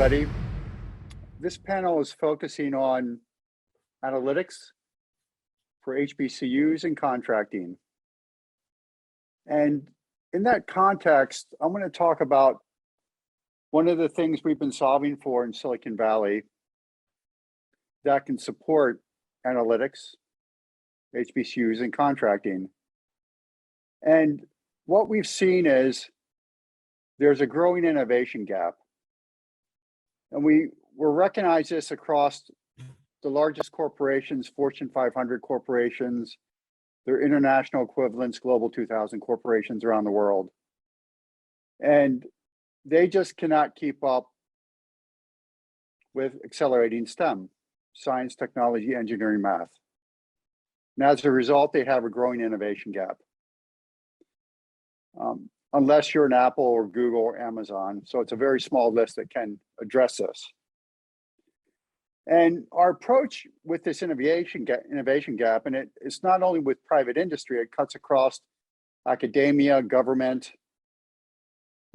everybody. This panel is focusing on analytics for HBCUs and contracting. And in that context, I'm going to talk about one of the things we've been solving for in Silicon Valley that can support analytics, HBCUs, and contracting. And what we've seen is there's a growing innovation gap. And we'll recognize this across the largest corporations, Fortune 500 corporations, their international equivalents, Global 2000 corporations around the world. And they just cannot keep up with accelerating STEM, science, technology, engineering, math. And as a result, they have a growing innovation gap. Unless you're an Apple or Google or Amazon. So it's a very small list that can address this. And our approach with this innovation gap, and it's not only with private industry, it cuts across academia, government,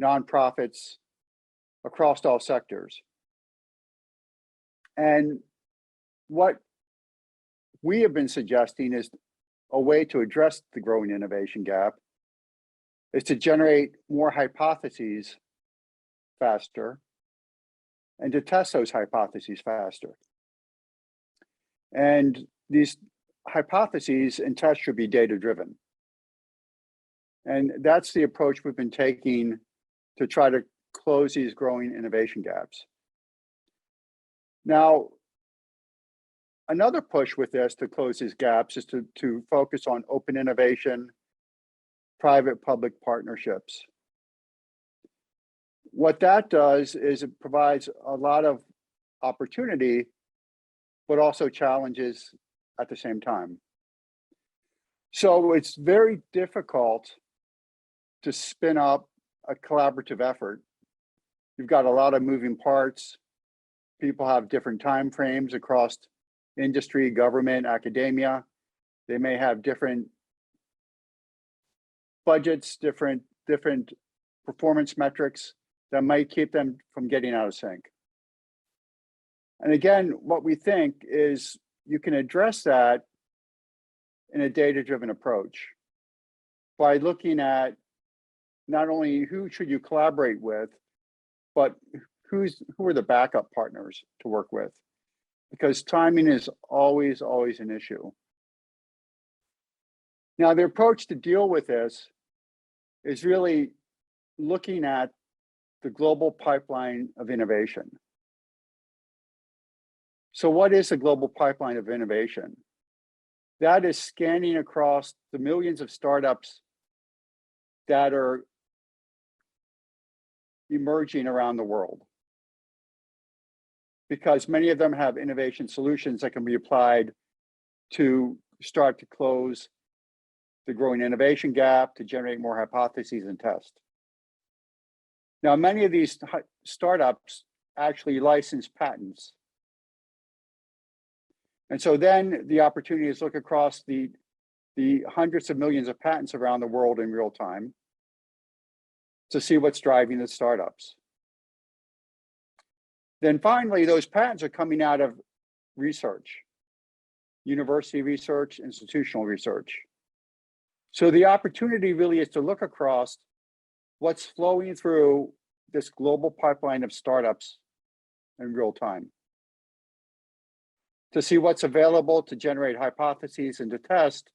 nonprofits, across all sectors. And what we have been suggesting is a way to address the growing innovation gap is to generate more hypotheses faster and to test those hypotheses faster. And these hypotheses and tests should be data-driven. And that's the approach we've been taking to try to close these growing innovation gaps. Now, another push with this to close these gaps is to focus on open innovation, private-public partnerships. What that does is it provides a lot of opportunity, but also challenges at the same time. So it's very difficult to spin up a collaborative effort. You've got a lot of moving parts. People have different time frames across industry, government, academia. They may have different budgets, different performance metrics that might keep them from getting out of sync. And again, what we think is you can address that in a data-driven approach by looking at not only who should you collaborate with, but who are the backup partners to work with, because timing is always an issue. Now, the approach to deal with this is really looking at the global pipeline of innovation. So what is a global pipeline of innovation? That is scanning across the millions of startups that are emerging around the world, because many of them have innovation solutions that can be applied to start to close the growing innovation gap, to generate more hypotheses and tests. Now, many of these startups actually license patents. And so then the opportunity is to look across the hundreds of millions of patents around the world in real time to see what's driving the startups. Then finally, those patents are coming out of research, university research, institutional research. So the opportunity really is to look across what's flowing through this global pipeline of startups in real time, to see what's available to generate hypotheses and to test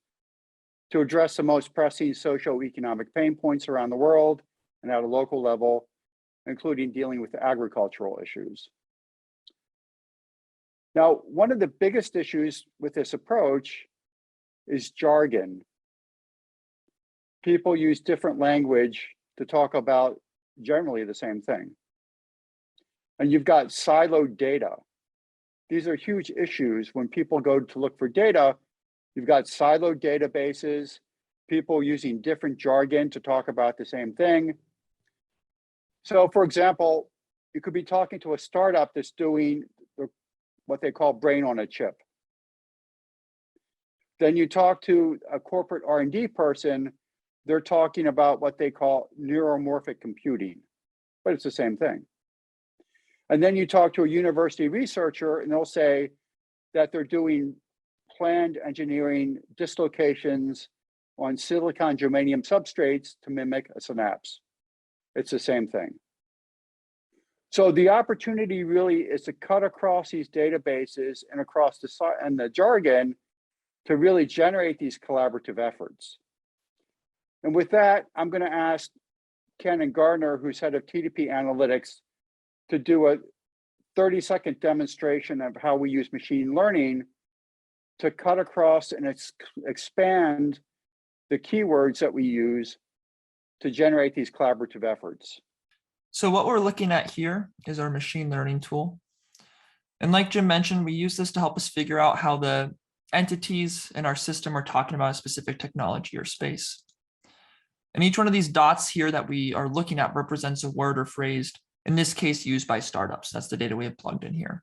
to address the most pressing socio-economic pain points around the world and at a local level, including dealing with agricultural issues. Now, one of the biggest issues with this approach is jargon. People use different language to talk about generally the same thing. And you've got siloed data. These are huge issues when people go to look for data. You've got siloed databases, people using different jargon to talk about the same thing. So for example, you could be talking to a startup that's doing what they call brain on a chip. Then you talk to a corporate R&D person, they're talking about what they call neuromorphic computing, but it's the same thing. And then you talk to a university researcher and they'll say that they're doing planned engineering dislocations on silicon germanium substrates to mimic a synapse. It's the same thing. So the opportunity really is to cut across these databases and across the jargon to really generate these collaborative efforts. And with that, I'm going to ask Ken Gardner, who's head of TDP Analytics, to do a 30-second demonstration of how we use machine learning to cut across and expand the keywords that we use to generate these collaborative efforts. So what we're looking at here is our machine learning tool. And like Jim mentioned, we use this to help us figure out how the entities in our system are talking about a specific technology or space. And each one of these dots here that we are looking at represents a word or phrase, in this case, used by startups. That's the data we have plugged in here.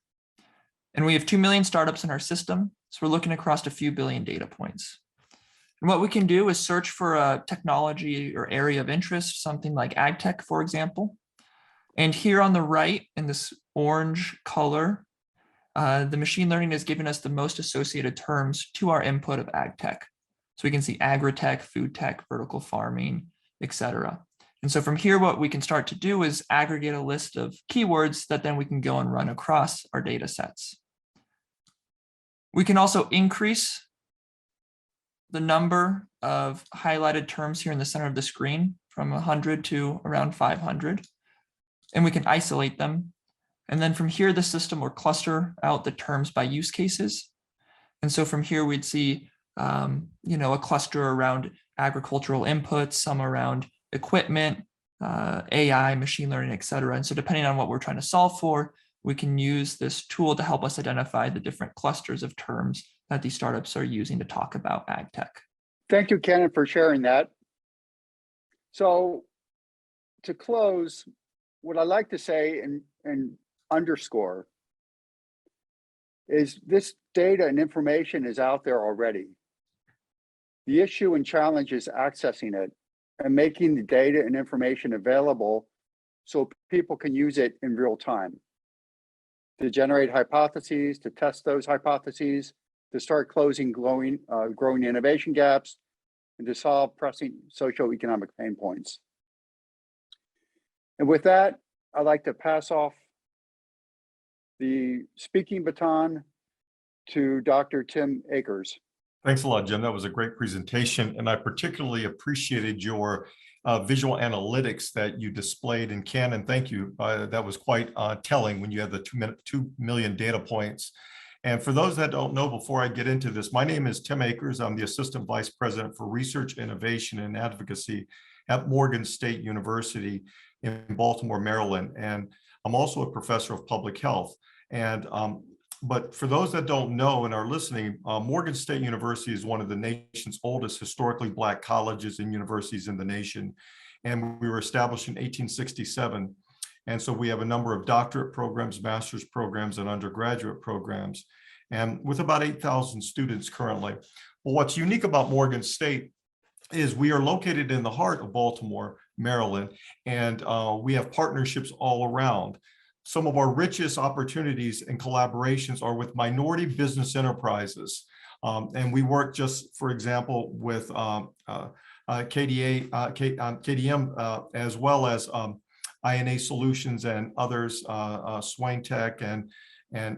And we have 2 million startups in our system, so we're looking across a few billion data points. And what we can do is search for a technology or area of interest, something like ag tech, for example. And here on the right, in this orange color, the machine learning is giving us the most associated terms to our input of ag tech. So we can see agri-tech, food tech, vertical farming, etc. And so from here, what we can start to do is aggregate a list of keywords that then we can go and run across our data sets. We can also increase the number of highlighted terms here in the center of the screen from 100 to around 500. And we can isolate them. And then from here, the system will cluster out the terms by use cases. And so from here, we'd see a cluster around agricultural inputs, some around equipment, AI, machine learning, et cetera. And so depending on what we're trying to solve for, we can use this tool to help us identify the different clusters of terms that these startups are using to talk about ag tech. Thank you, Ken, for sharing that. So to close, what I like to say and underscore is this data and information is out there already. The issue and challenge is accessing it and making the data and information available so people can use it in real time to generate hypotheses, to test those hypotheses, to start closing growing innovation gaps, and to solve pressing socioeconomic pain points. And with that, I'd like to pass off the speaking baton to Dr. Tim Akers. Thanks a lot, Jim. That was a great presentation. And I particularly appreciated your visual analytics that you displayed in Ken, and thank you. That was quite telling when you had the 2 million data points. And for those that don't know, before I get into this, my name is Tim Akers. I'm the Assistant Vice President for Research, Innovation, and Advocacy at Morgan State University in Baltimore, Maryland. And I'm also a professor of public health. And but for those that don't know and are listening, Morgan State University is one of the nation's oldest historically Black colleges and universities in the nation. And we were established in 1867. And so we have a number of doctorate programs, master's programs, and undergraduate programs, and with about 8,000 students currently. Well, what's unique about Morgan State is we are located in the heart of Baltimore, Maryland, and we have partnerships all around. Some of our richest opportunities and collaborations are with minority business enterprises. And we work just, for example, with KDM, as well as INA Solutions and others, Swain Tech and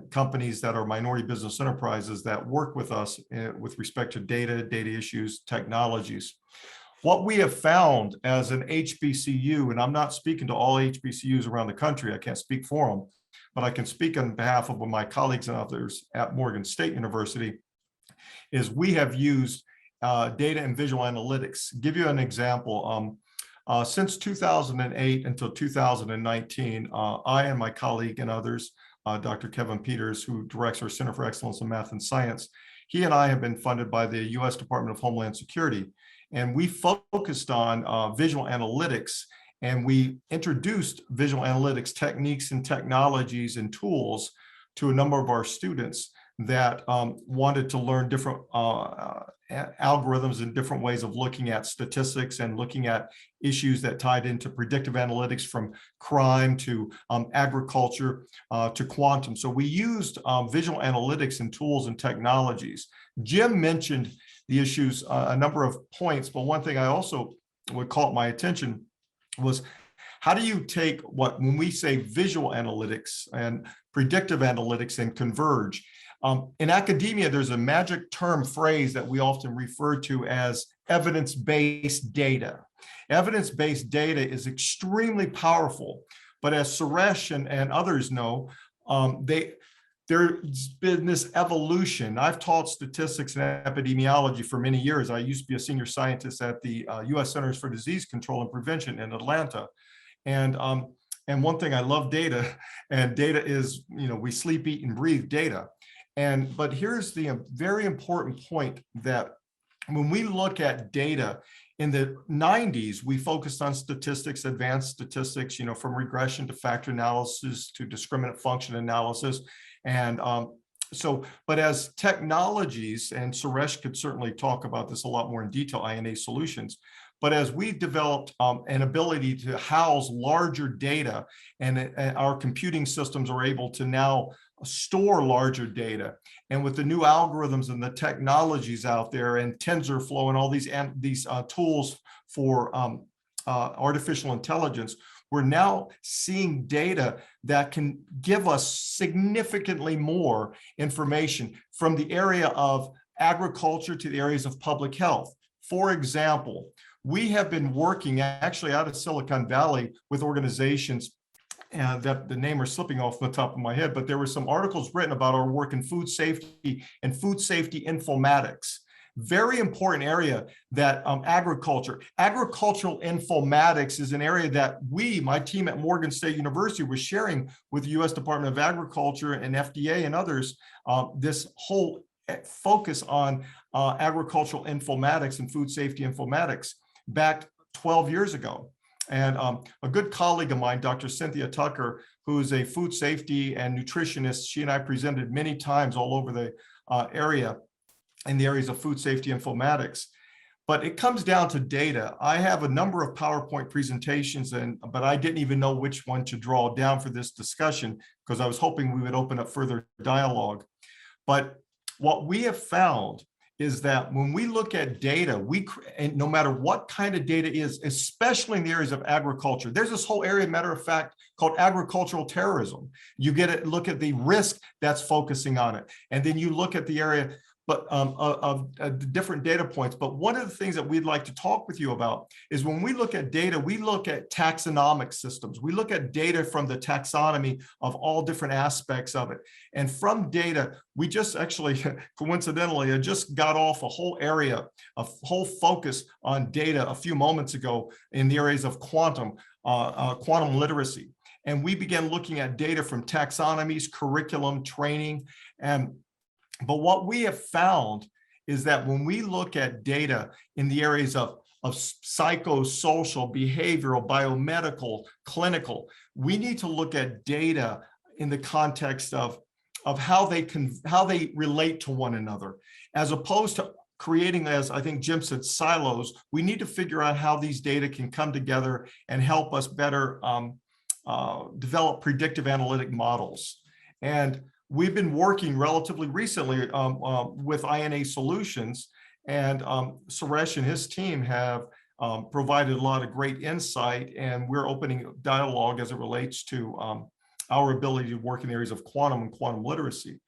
companies that are minority business enterprises that work with us with respect to data issues, technologies. What we have found as an HBCU, and I'm not speaking to all HBCUs around the country, I can't speak for them, but I can speak on behalf of my colleagues and others at Morgan State University, is we have used data and visual analytics. Give you an example. Since 2008 until 2019, I and my colleague and others, Dr. Kevin Peters, who directs our Center for Excellence in Math and Science, he and I have been funded by the U.S. Department of Homeland Security. And we focused on visual analytics, and we introduced visual analytics techniques and technologies and tools to a number of our students that wanted to learn different algorithms and different ways of looking at statistics and looking at issues that tied into predictive analytics, from crime to agriculture to quantum. So we used visual analytics and tools and technologies. Jim mentioned the issues, a number of points, but one thing I also would caught my attention was, how do you take when we say visual analytics and predictive analytics and converge? In academia, there's a magic term phrase that we often refer to as evidence-based data. Evidence-based data is extremely powerful, but as Suresh and others know, there's been this evolution. I've taught statistics and epidemiology for many years. I used to be a senior scientist at the U.S. Centers for Disease Control and Prevention in Atlanta. And one thing, I love data, and data is, we sleep, eat, and breathe data. But here's the very important point, that when we look at data, in the 90s, we focused on statistics, advanced statistics, from regression to factor analysis to discriminant function analysis. But as technologies, and Suresh could certainly talk about this a lot more in detail, INA solutions, but as we developed an ability to house larger data, and our computing systems are able to now store larger data, and with the new algorithms and the technologies out there, and TensorFlow and all these tools for artificial intelligence, we're now seeing data that can give us significantly more information, from the area of agriculture to the areas of public health. For example, we have been working actually out of Silicon Valley with organizations that the name are slipping off the top of my head, but there were some articles written about our work in food safety and food safety informatics. Very important area, that agricultural informatics is an area that my team at Morgan State University, was sharing with the U.S. Department of Agriculture and FDA and others, this whole focus on agricultural informatics and food safety informatics back 12 years ago. And a good colleague of mine, Dr. Cynthia Tucker, who's a food safety and nutritionist, she and I presented many times all over the area in the areas of food safety informatics. But it comes down to data. I have a number of PowerPoint presentations, but I didn't even know which one to draw down for this discussion, because I was hoping we would open up further dialogue. But what we have found is that when we look at data, and no matter what kind of data is, especially in the areas of agriculture, there's this whole area, matter of fact, called agricultural terrorism. You look at the risk that's focusing on it, and then you look at the area of different data points. But one of the things that we'd like to talk with you about is, when we look at data, we look at taxonomic systems. We look at data from the taxonomy of all different aspects of it. And from data, we just actually, coincidentally, I just got off a whole area, a whole focus on data a few moments ago in the areas of quantum literacy. And we began looking at data from taxonomies, curriculum, training, but what we have found is that when we look at data in the areas of psychosocial, behavioral, biomedical, clinical, we need to look at data in the context of how they relate to one another, as opposed to creating, as I think Jim said, silos. We need to figure out how these data can come together and help us better develop predictive analytic models. And we've been working relatively recently with INA Solutions, and Suresh and his team have provided a lot of great insight, and we're opening dialogue as it relates to our ability to work in areas of quantum and quantum literacy.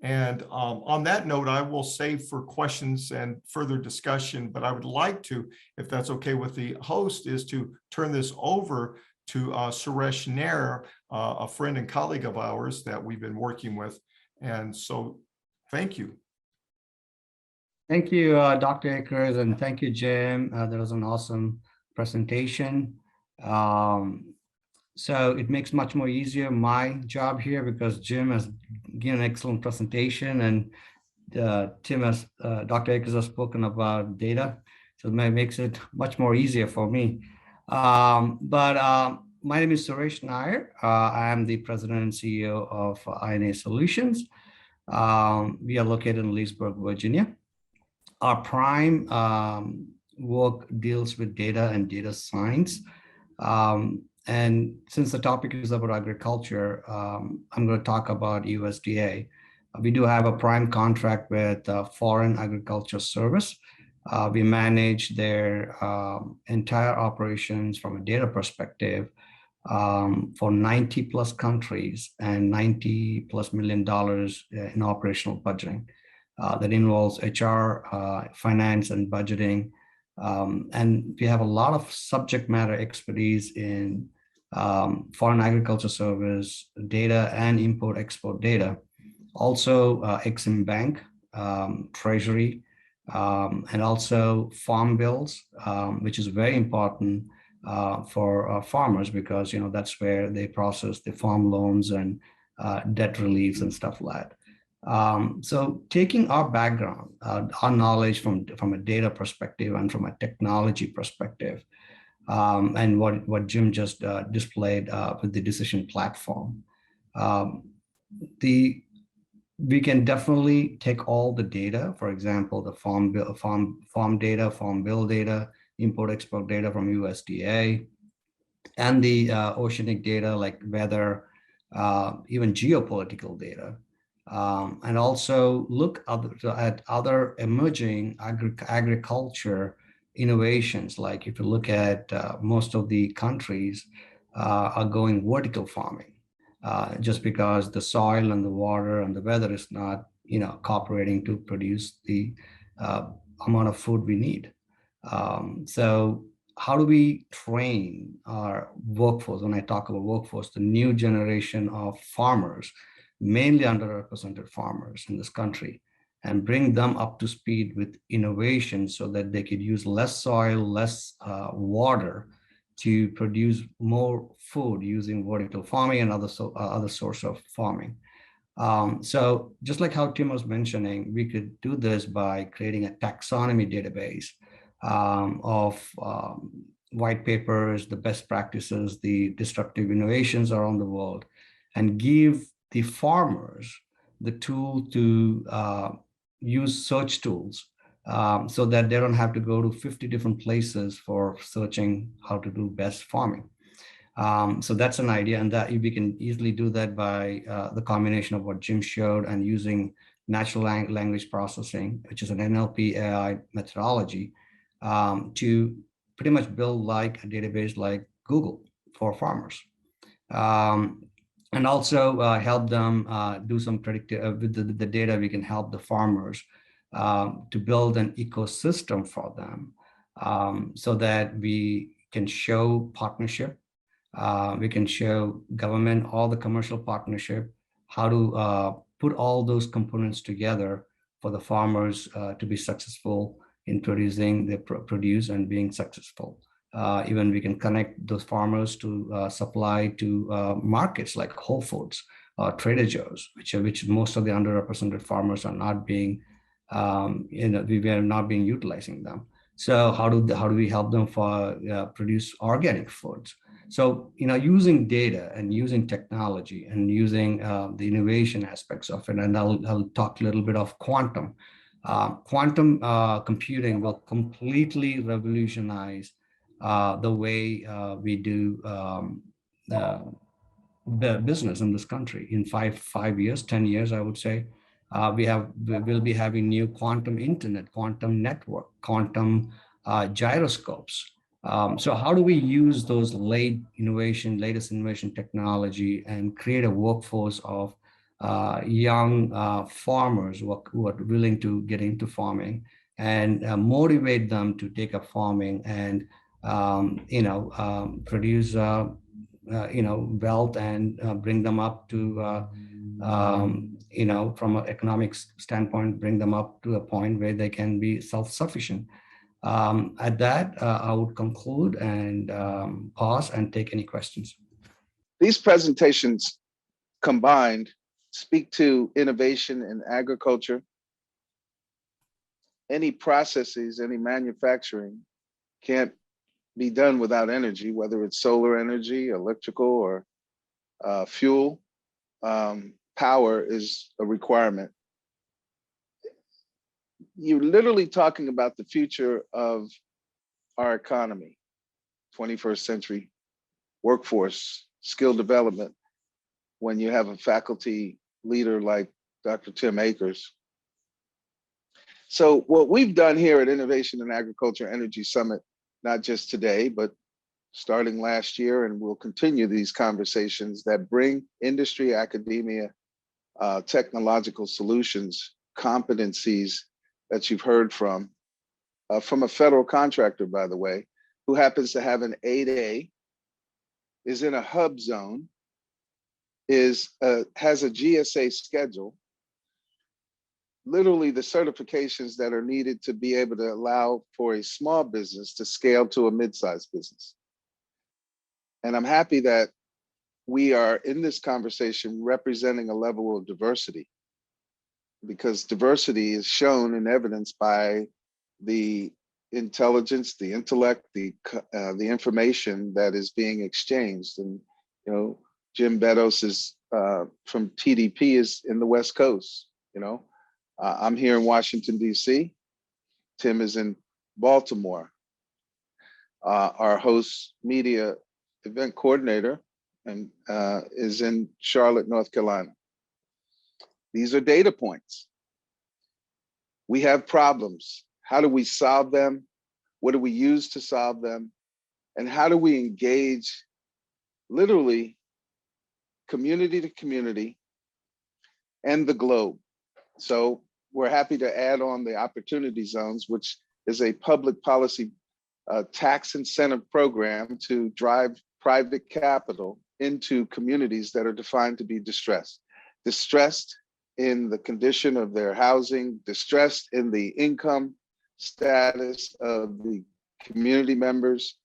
And on that note, I will save for questions and further discussion, but I would like to, if that's okay with the host, is to turn this over to Suresh Nair, a friend and colleague of ours that we've been working with. And so, thank you. Thank you, Dr. Akers, and thank you, Jim. That was an awesome presentation. So it makes much more easier my job here, because Jim has given an excellent presentation, and Dr. Akers has spoken about data. So it makes it much more easier for me. My name is Suresh Nair. I am the president and CEO of INA Solutions. We are located in Leesburg, Virginia. Our prime work deals with data and data science. And since the topic is about agriculture, I'm going to talk about USDA. We do have a prime contract with Foreign Agriculture Service. We manage their entire operations from a data perspective for 90 plus countries and $90+ million in operational budgeting. That involves HR, finance, and budgeting. And we have a lot of subject matter expertise in foreign agriculture service, data and import-export data. Also, Exim Bank, Treasury, and also farm bills, which is very important for farmers because that's where they process the farm loans and debt reliefs and stuff like that. So taking our background, our knowledge from a data perspective and from a technology perspective, and what Jim just displayed with the decision platform, we can definitely take all the data, for example, the farm data, farm bill data, import-export data from USDA, and the oceanic data like weather, even geopolitical data. And also look at other emerging agriculture innovations. Like if you look at most of the countries are going vertical farming, just because the soil and the water and the weather is not, cooperating to produce the amount of food we need. So how do we train our workforce? When I talk about workforce, the new generation of farmers, mainly underrepresented farmers in this country, and bring them up to speed with innovation so that they could use less soil, less water to produce more food using vertical farming and other source of farming. So just like how Tim was mentioning, we could do this by creating a taxonomy database of white papers, the best practices, the disruptive innovations around the world, and give the farmers the tool to use search tools so that they don't have to go to 50 different places for searching how to do best farming. So that's an idea, and that we can easily do that by the combination of what Jim showed and using natural language processing, which is an NLP AI methodology, to pretty much build like a database like Google for farmers. And also help them do some predictive, with the data, we can help the farmers to build an ecosystem for them so that we can show partnership. We can show government, all the commercial partnership, how to put all those components together for the farmers to be successful in producing their produce and being successful. Even we can connect those farmers to supply to markets like Whole Foods or Trader Joe's, which most of the underrepresented farmers are not being, we are not being utilizing them. So how do we help them for produce organic foods? So using data and using technology and using the innovation aspects of it, and I'll talk a little bit of quantum. Quantum computing will completely revolutionize the way we do the business in this country in 5 years, 10 years, I would say. We'll be having new quantum internet, quantum network, quantum gyroscopes. So how do we use those latest innovation technology and create a workforce of young farmers who are willing to get into farming and motivate them to take up farming and produce wealth and bring them up to from an economic standpoint, bring them up to a point where they can be self-sufficient. At that, I would conclude and pause and take any questions. These presentations combined speak to innovation in agriculture. Any processes, any manufacturing can't be done without energy, whether it's solar energy, electrical, or fuel. Power is a requirement you're literally talking about the future of our economy, 21st century workforce, skill development, when you have a faculty leader like Dr. Tim Akers. So what we've done here at Innovation in Agriculture Energy Summit, not just today, but starting last year, and we'll continue these conversations that bring industry, academia, technological solutions, competencies that you've heard from a federal contractor, by the way, who happens to have an 8A, is in a hub zone, has a GSA schedule, literally the certifications that are needed to be able to allow for a small business to scale to a mid-sized business. And I'm happy that we are in this conversation representing a level of diversity, because diversity is shown and evidenced by the intelligence, the intellect, the information that is being exchanged. And you know, Jim Beddos is from TDP is in the West Coast. You know, I'm here in Washington D.C. Tim is in Baltimore. Our host media event coordinator and is in Charlotte, North Carolina. These are data points. We have problems. How do we solve them? What do we use to solve them? And how do we engage literally community to community and the globe? So we're happy to add on the opportunity zones, which is a public policy tax incentive program to drive private capital into communities that are defined to be distressed. Distressed in the condition of their housing, distressed in the income status of the community members.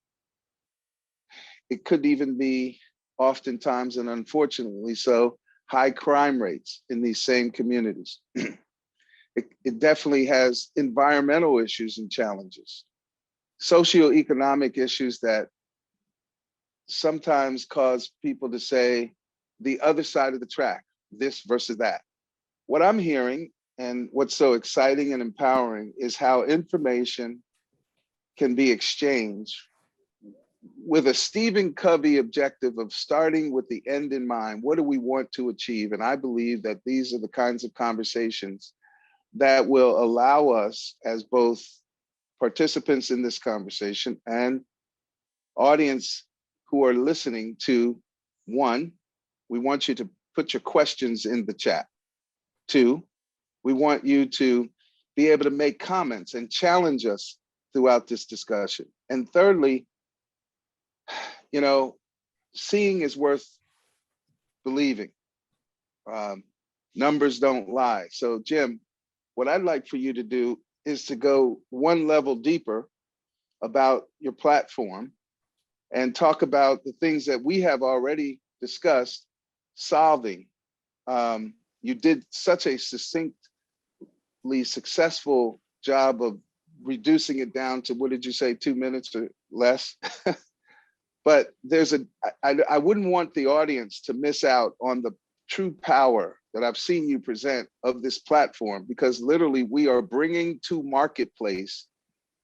It could even be oftentimes, and unfortunately so, high crime rates in these same communities. It definitely has environmental issues and challenges, socioeconomic issues that sometimes cause people to say the other side of the track, this versus that. What I'm hearing and what's so exciting and empowering is how information can be exchanged with a Stephen Covey objective of starting with the end in mind. What do we want to achieve? And I believe that these are the kinds of conversations that will allow us as both participants in this conversation and audience who are listening to, one, we want you to put your questions in the chat. Two, we want you to be able to make comments and challenge us throughout this discussion. And thirdly, you know, seeing is worth believing. Numbers don't lie. So Jim, what I'd like for you to do is to go one level deeper about your platform and talk about the things that we have already discussed solving. You did such a succinctly successful job of reducing it down to, what did you say, 2 minutes or less? But I wouldn't want the audience to miss out on the true power that I've seen you present of this platform, because literally we are bringing to marketplace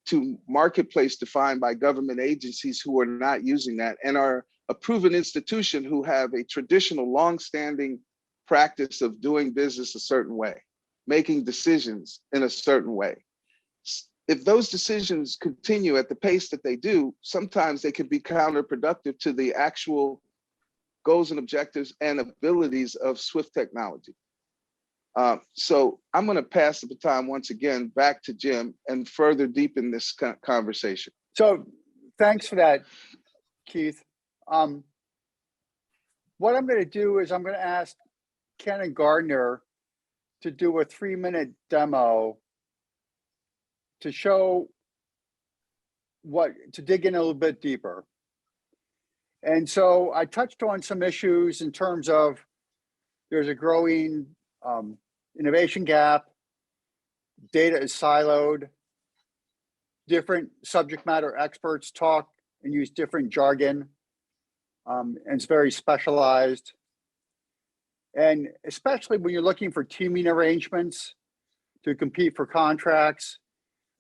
defined by government agencies who are not using that and are a proven institution who have a traditional long-standing practice of doing business a certain way, making decisions in a certain way. If those decisions continue at the pace that they do, sometimes they can be counterproductive to the actual goals and objectives and abilities of Swift technology. So I'm going to pass the baton once again back to Jim and further deepen this conversation. So thanks for that, Keith. What I'm going to do is I'm going to ask Ken and Gardner to do a 3-minute demo to show to dig in a little bit deeper. And so I touched on some issues in terms of there's a growing innovation gap, data is siloed, different subject matter experts talk and use different jargon, and it's very specialized. And especially when you're looking for teaming arrangements to compete for contracts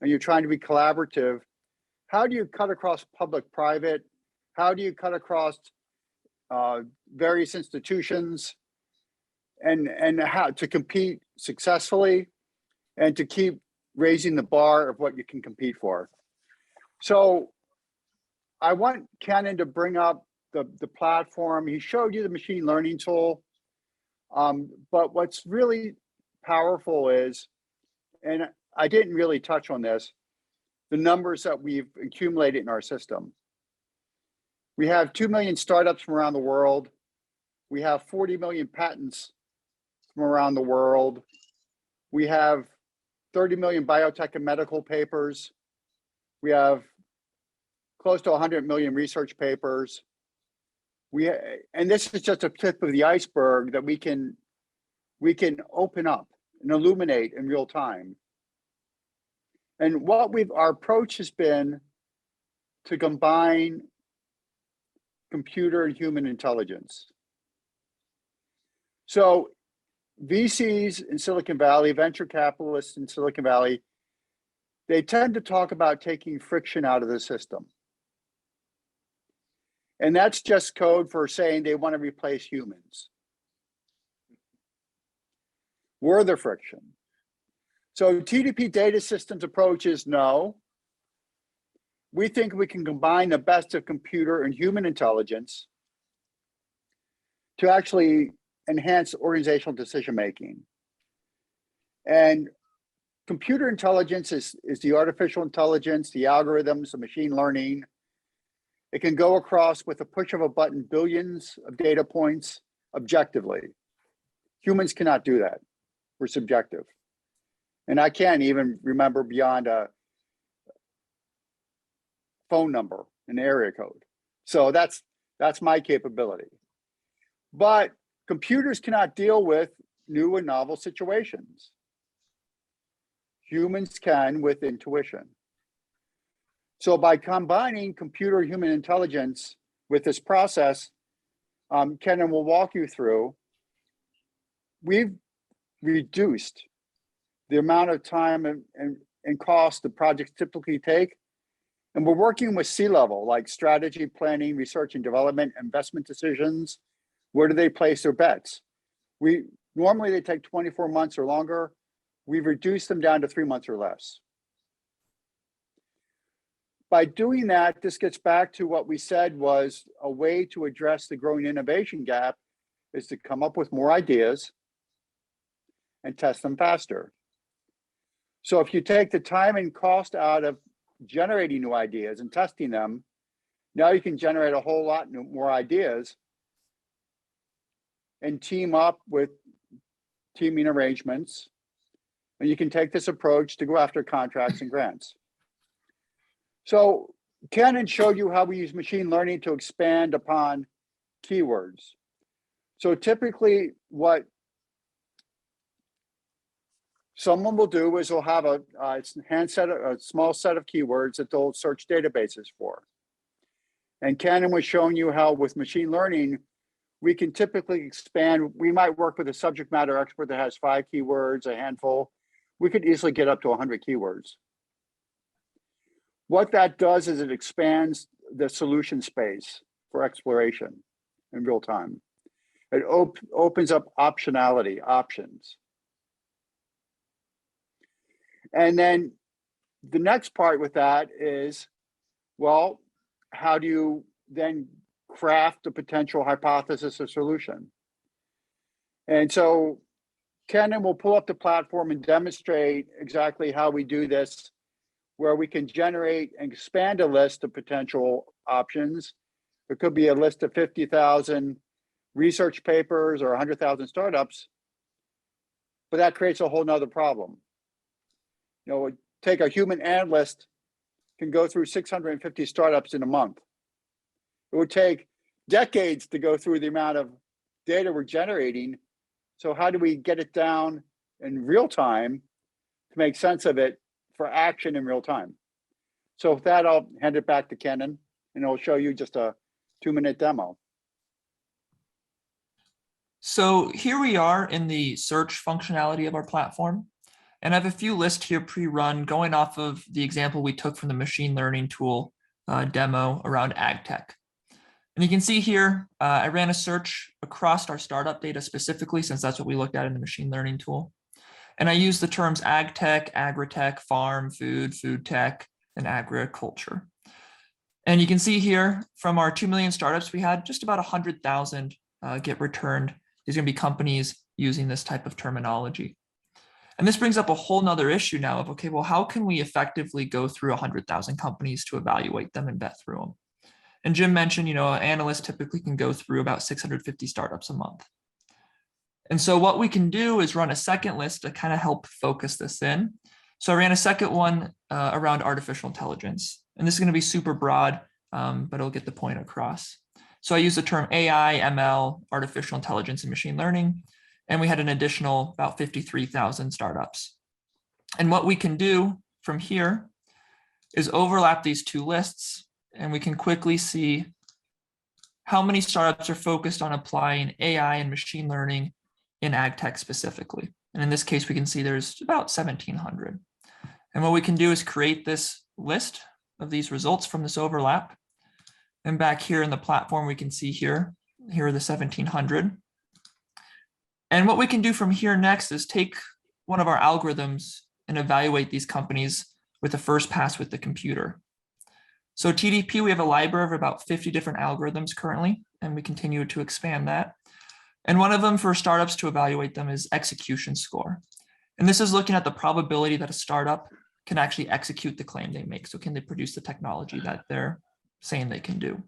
and you're trying to be collaborative, how do you cut across public-private? How do you cut across various institutions and how to compete successfully and to keep raising the bar of what you can compete for? So I want Ken to bring up the platform. He showed you the machine learning tool. But what's really powerful is, and I didn't really touch on this, the numbers that we've accumulated in our system. We have 2 million startups from around the world. We have 40 million patents from around the world. We have 30 million biotech and medical papers. We have close to 100 million research papers. And this is just a tip of the iceberg that we can open up and illuminate in real time. And our approach has been to combine computer and human intelligence. So VCs in Silicon Valley, venture capitalists in Silicon Valley, they tend to talk about taking friction out of the system. And that's just code for saying they want to replace humans. We're the friction. So TDP Data Systems approach is no. We think we can combine the best of computer and human intelligence to actually enhance organizational decision-making. And computer intelligence is the artificial intelligence, the algorithms, the machine learning. It can go across with a push of a button billions of data points objectively. Humans cannot do that. We're subjective. And I can't even remember beyond a phone number, an area code. So that's my capability. But computers cannot deal with new and novel situations. Humans can with intuition. So by combining computer human intelligence with this process, Ken will walk you through, we've reduced the amount of time and cost the projects typically take. And we're working with C-level, like strategy, planning, research and development, investment decisions. Where do they place their bets? Normally they take 24 months or longer. We've reduced them down to 3 months or less. By doing that, this gets back to what we said was a way to address the growing innovation gap is to come up with more ideas and test them faster. So if you take the time and cost out of generating new ideas and testing them, now you can generate a whole lot more ideas and team up with teaming arrangements. And you can take this approach to go after contracts and grants. So Ken showed you how we use machine learning to expand upon keywords. So typically what someone will do is they'll have a small set of keywords that they'll search databases for. And Ken was showing you how with machine learning, we can typically expand. We might work with a subject matter expert that has 5 keywords, a handful. We could easily get up to 100 keywords. What that does is it expands the solution space for exploration in real time. It opens up optionality, options. And then the next part with that is, well, how do you then craft a potential hypothesis or solution? And so Ken will pull up the platform and demonstrate exactly how we do this, where we can generate and expand a list of potential options. It could be a list of 50,000 research papers or 100,000 startups, but that creates a whole nother problem. You know, take a human analyst can go through 650 startups in a month. It would take decades to go through the amount of data we're generating. So how do we get it down in real time to make sense of it for action in real time? So with that, I'll hand it back to Ken, and I'll show you just a 2-minute demo. So here we are in the search functionality of our platform. And I have a few lists here pre-run going off of the example we took from the machine learning tool demo around ag tech. And you can see here, I ran a search across our startup data specifically, since that's what we looked at in the machine learning tool. And I used the terms ag tech, agri-tech, farm, food, food tech, and agriculture. And you can see here from our 2 million startups, we had just about 100,000 get returned. These are gonna be companies using this type of terminology. And this brings up a whole nother issue now of, okay, well, how can we effectively go through 100,000 companies to evaluate them and vet through them? And Jim mentioned, analysts typically can go through about 650 startups a month. And so what we can do is run a second list to kind of help focus this in. So I ran a second one around artificial intelligence. And this is going to be super broad, but it'll get the point across. So I use the term AI, ML, artificial intelligence, and machine learning. And we had an additional about 53,000 startups. And what we can do from here is overlap these two lists, and we can quickly see how many startups are focused on applying AI and machine learning in ag tech specifically. And in this case, we can see there's about 1,700. And what we can do is create this list of these results from this overlap. And back here in the platform, we can see here are the 1,700. And what we can do from here next is take one of our algorithms and evaluate these companies with a first pass with the computer. So TDP, we have a library of about 50 different algorithms currently, and we continue to expand that. And one of them for startups to evaluate them is execution score. And this is looking at the probability that a startup can actually execute the claim they make. So can they produce the technology that they're saying they can do?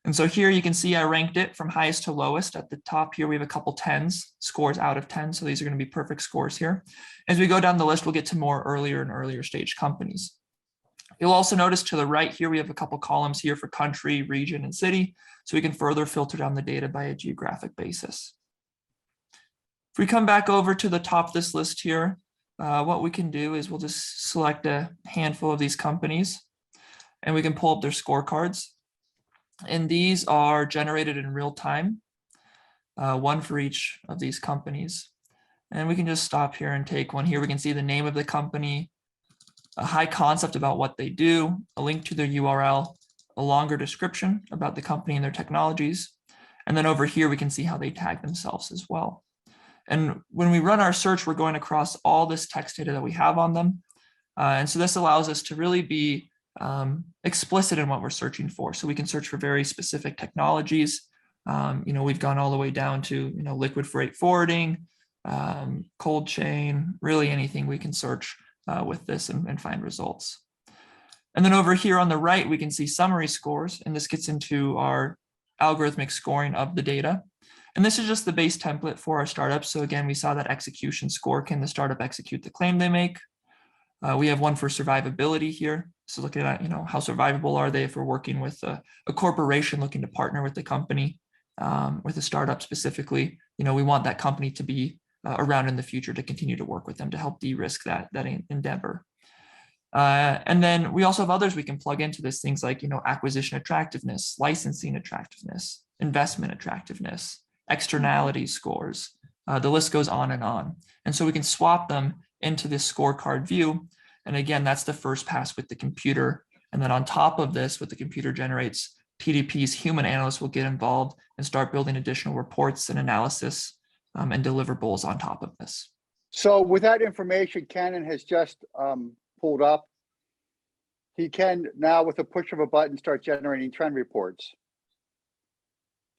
And so here you can see I ranked it from highest to lowest. At the top here, we have a couple 10s, scores out of 10. So these are going to be perfect scores here. As we go down the list, we'll get to more earlier and earlier stage companies. You'll also notice to the right here, we have a couple columns here for country, region, and city. So we can further filter down the data by a geographic basis. If we come back over to the top of this list here, what we can do is we'll just select a handful of these companies and we can pull up their scorecards. And these are generated in real time, one for each of these companies. And we can just stop here and take one here. We can see the name of the company, a high concept about what they do, a link to their URL, a longer description about the company and their technologies. And then over here, we can see how they tag themselves as well. And when we run our search, we're going across all this text data that we have on them. And so this allows us to really be explicit in what we're searching for. So we can search for very specific technologies. We've gone all the way down to, liquid freight forwarding, cold chain, really anything we can search with this and find results. And then over here on the right, we can see summary scores, and this gets into our algorithmic scoring of the data. And this is just the base template for our startup. So again, we saw that execution score. Can the startup execute the claim they make? We have one for survivability here. So looking at, how survivable are they if we're working with a corporation looking to partner with the company, with a startup specifically. We want that company to be around in the future to continue to work with them to help de-risk that endeavor. And then we also have others we can plug into this, things like, acquisition attractiveness, licensing attractiveness, investment attractiveness, externality scores. The list goes on. And so we can swap them into this scorecard view. And again, that's the first pass with the computer. And then on top of this, what the computer generates, TDP's human analysts will get involved and start building additional reports and analysis and deliverables on top of this. So with that information Cannon has just pulled up, he can now, with a push of a button, start generating trend reports.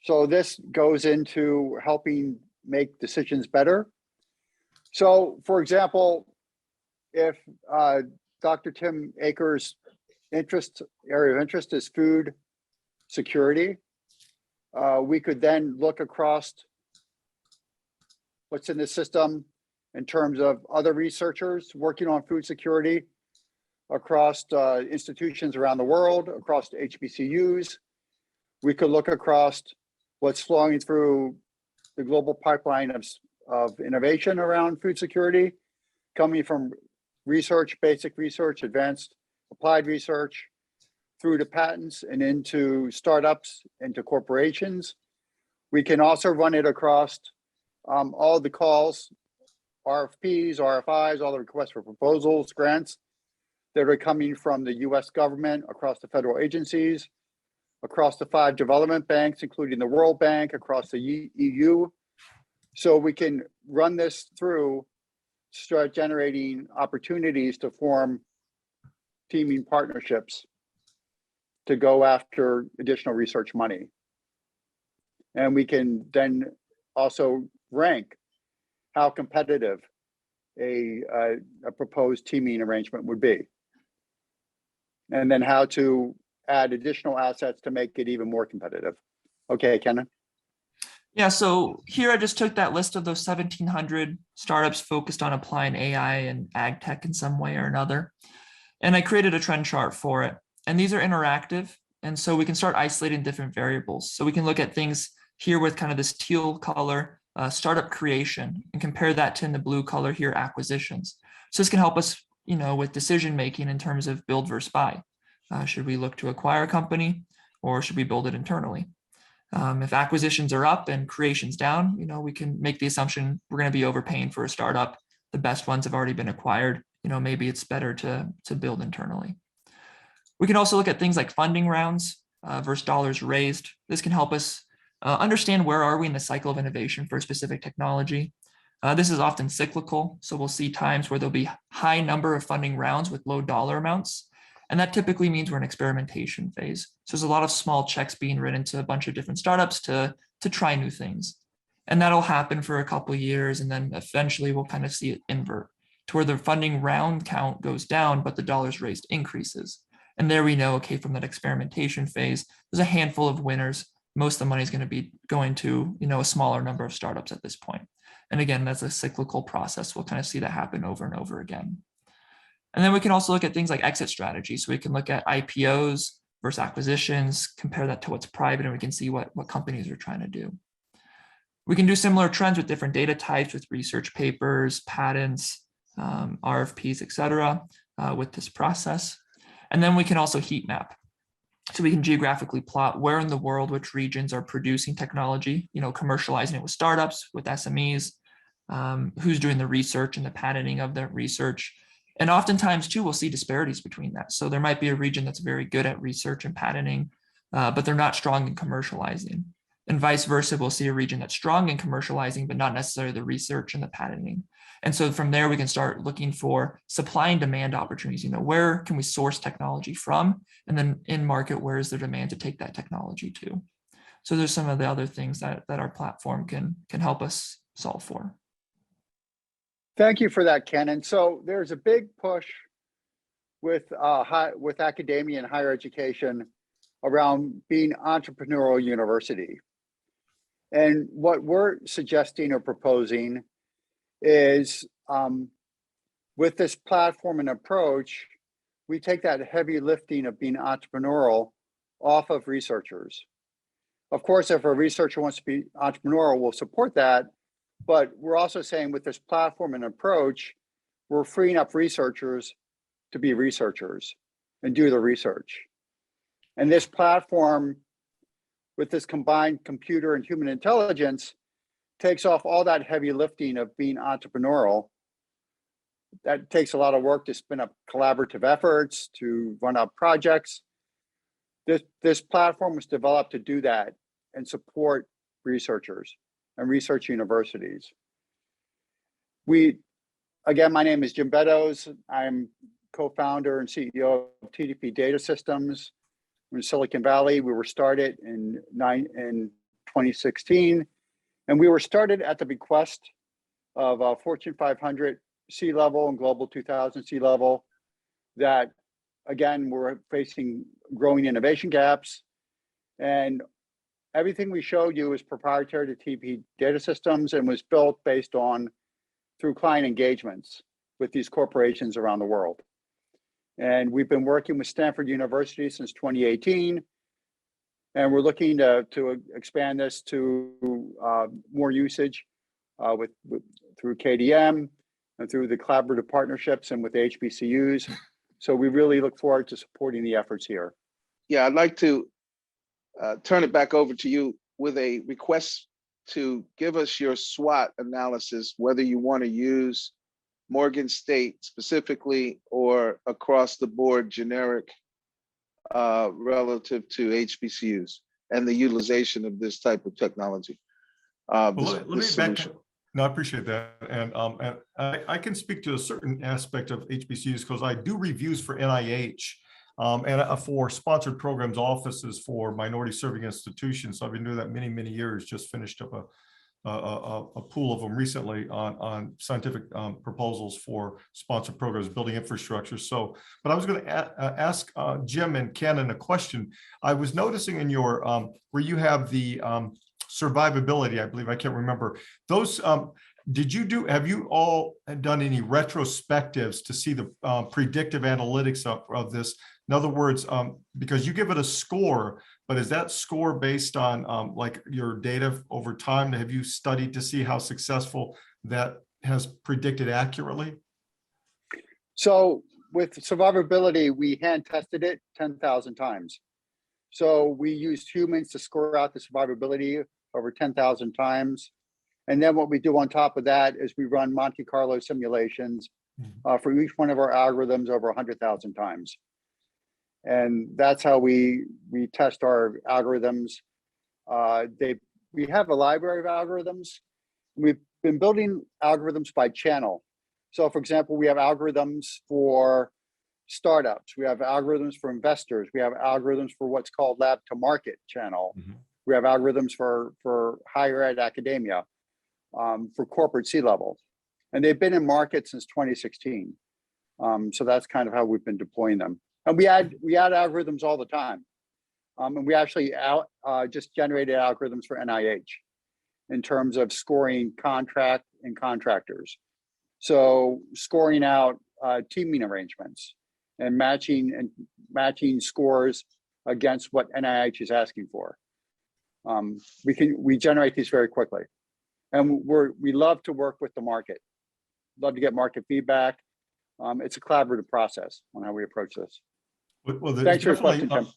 So this goes into helping make decisions better. So for example, if Dr. Tim Akers' area of interest is food security, we could then look across what's in the system in terms of other researchers working on food security across institutions around the world, across the HBCUs. We could look across what's flowing through the global pipeline of innovation around food security, coming from research, basic research, advanced applied research, through to patents and into startups, into corporations. We can also run it across all the calls RFPs, RFIs, all the requests for proposals, grants that are coming from the US government, across the federal agencies, across the 5 development banks, including the World Bank, across the EU. So we can run this through, start generating opportunities to form teaming partnerships to go after additional research money. And we can then also rank how competitive a proposed teaming arrangement would be. And then how to add additional assets to make it even more competitive. Okay, Kenan? Yeah, so here I just took that list of those 1,700 startups focused on applying AI and ag tech in some way or another. And I created a trend chart for it. And these are interactive. And so we can start isolating different variables. So we can look at things here with kind of this teal color, startup creation, and compare that to in the blue color here, acquisitions. So this can help us, with decision making in terms of build versus buy. Should we look to acquire a company, or should we build it internally? If acquisitions are up and creation's down, we can make the assumption we're going to be overpaying for a startup. The best ones have already been acquired. Maybe it's better to build internally. We can also look at things like funding rounds versus dollars raised. This can help us understand where are we in the cycle of innovation for a specific technology. This is often cyclical, so we'll see times where there'll be high number of funding rounds with low dollar amounts. And that typically means we're in experimentation phase. So there's a lot of small checks being written to a bunch of different startups to try new things. And that'll happen for a couple of years. And then eventually we'll kind of see it invert to where the funding round count goes down, but the dollars raised increases. And there we know, okay, from that experimentation phase, there's a handful of winners. Most of the money is going to be going to, a smaller number of startups at this point. And again, that's a cyclical process. We'll kind of see that happen over and over again. And then we can also look at things like exit strategy. So we can look at IPOs versus acquisitions, compare that to what's private, and we can see what companies are trying to do. We can do similar trends with different data types, with research papers, patents, RFPs, et cetera, with this process. And then we can also heat map. So we can geographically plot where in the world, which regions are producing technology, commercializing it with startups, with SMEs, who's doing the research and the patenting of that research. And oftentimes too, we'll see disparities between that. So there might be a region that's very good at research and patenting, but they're not strong in commercializing. And vice versa, we'll see a region that's strong in commercializing, but not necessarily the research and the patenting. And so from there, we can start looking for supply and demand opportunities. Where can we source technology from? And then in market, where is the demand to take that technology to? So there's some of the other things that our platform can help us solve for. Thank you for that, Ken. And so there's a big push with academia and higher education around being entrepreneurial university. And what we're suggesting or proposing is with this platform and approach, we take that heavy lifting of being entrepreneurial off of researchers. Of course, if a researcher wants to be entrepreneurial, we'll support that. But we're also saying with this platform and approach, we're freeing up researchers to be researchers and do the research. And this platform, with this combined computer and human intelligence, takes off all that heavy lifting of being entrepreneurial. That takes a lot of work to spin up collaborative efforts, to run up projects. This platform was developed to do that and support researchers and research universities. Again, my name is Jim Beddoes. I'm co-founder and CEO of TDP Data Systems in Silicon Valley. We were started in 2016, and we were started at the bequest of Fortune 500 C-level and Global 2000 C-level that, again, we're facing growing innovation gaps. And everything we showed you is proprietary to TDP Data Systems and was built based on through client engagements with these corporations around the world. And we've been working with Stanford University since 2018. And we're looking to expand this to more usage through KDM and through the collaborative partnerships and with HBCUs. So we really look forward to supporting the efforts here. Yeah, I'd like to turn it back over to you with a request to give us your SWOT analysis, whether you want to use Morgan State specifically or across the board generic relative to HBCUs and the utilization of this type of technology. Well, let me back up. No, I appreciate that. And I can speak to a certain aspect of HBCUs because I do reviews for NIH and for sponsored programs offices for minority serving institutions. So I've been doing that many, many years, just finished up a pool of them recently on scientific proposals for sponsored programs, building infrastructure. So, but I was going to ask Jim and Cannon a question. I was noticing in your, where you have the survivability, I believe, I can't remember those. Have you all done any retrospectives to see the predictive analytics of this? In other words, because you give it a score, but is that score based on like your data over time? Have you studied to see how successful that has predicted accurately? So with survivability, we hand tested it 10,000 times. So we used humans to score out the survivability over 10,000 times. And then what we do on top of that is we run Monte Carlo simulations for each one of our algorithms over 100,000 times. And that's how we test our algorithms. We have a library of algorithms. We've been building algorithms by channel. So for example, we have algorithms for startups. We have algorithms for investors. We have algorithms for what's called lab to market channel. We have algorithms for higher ed academia, for corporate C-level. And they've been in market since 2016. So that's kind of how we've been deploying them. And we add algorithms all the time. And we actually just generated algorithms for NIH in terms of scoring contract and contractors. So scoring out teaming arrangements and matching scores against what NIH is asking for. We generate these very quickly. And we love to work with the market, love to get market feedback. It's a collaborative process on how we approach this. Well, thanks for your question, Tim.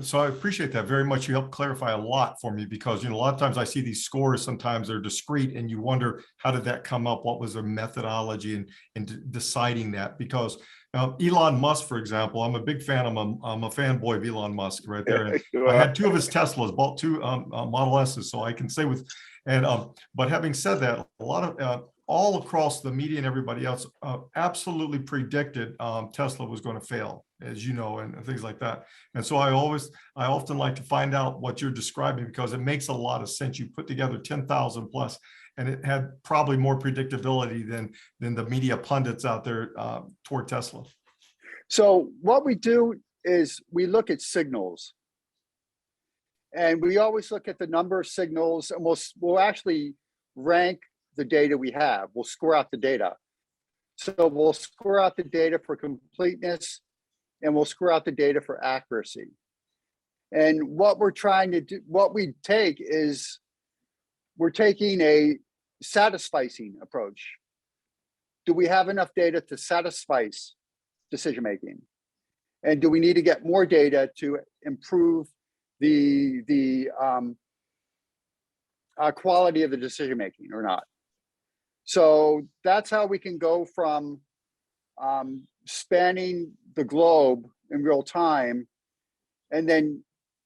So I appreciate that very much. You helped clarify a lot for me because, you know, a lot of times I see these scores, sometimes they're discrete and you wonder, how did that come up? What was their methodology in deciding that? Because Elon Musk, for example, I'm a big fan. I'm a fanboy of Elon Musk right there. And I had 2 of his Teslas, bought 2 Model S's, so I can say with, and but having said that, a lot of all across the media and everybody else absolutely predicted Tesla was going to fail, as you know, and things like that. And so I often like to find out what you're describing because it makes a lot of sense. You put together 10,000 plus, and it had probably more predictability than the media pundits out there toward Tesla. So what we do is we look at signals. And we always look at the number of signals, and we'll actually rank the data we have. We'll score out the data. So we'll score out the data for completeness, and we'll score out the data for accuracy. And what we're trying to do, what we take is, we're taking a satisficing approach. Do we have enough data to satisfy decision-making? And do we need to get more data to improve the quality of the decision-making or not? So that's how we can go from spanning the globe in real time, and then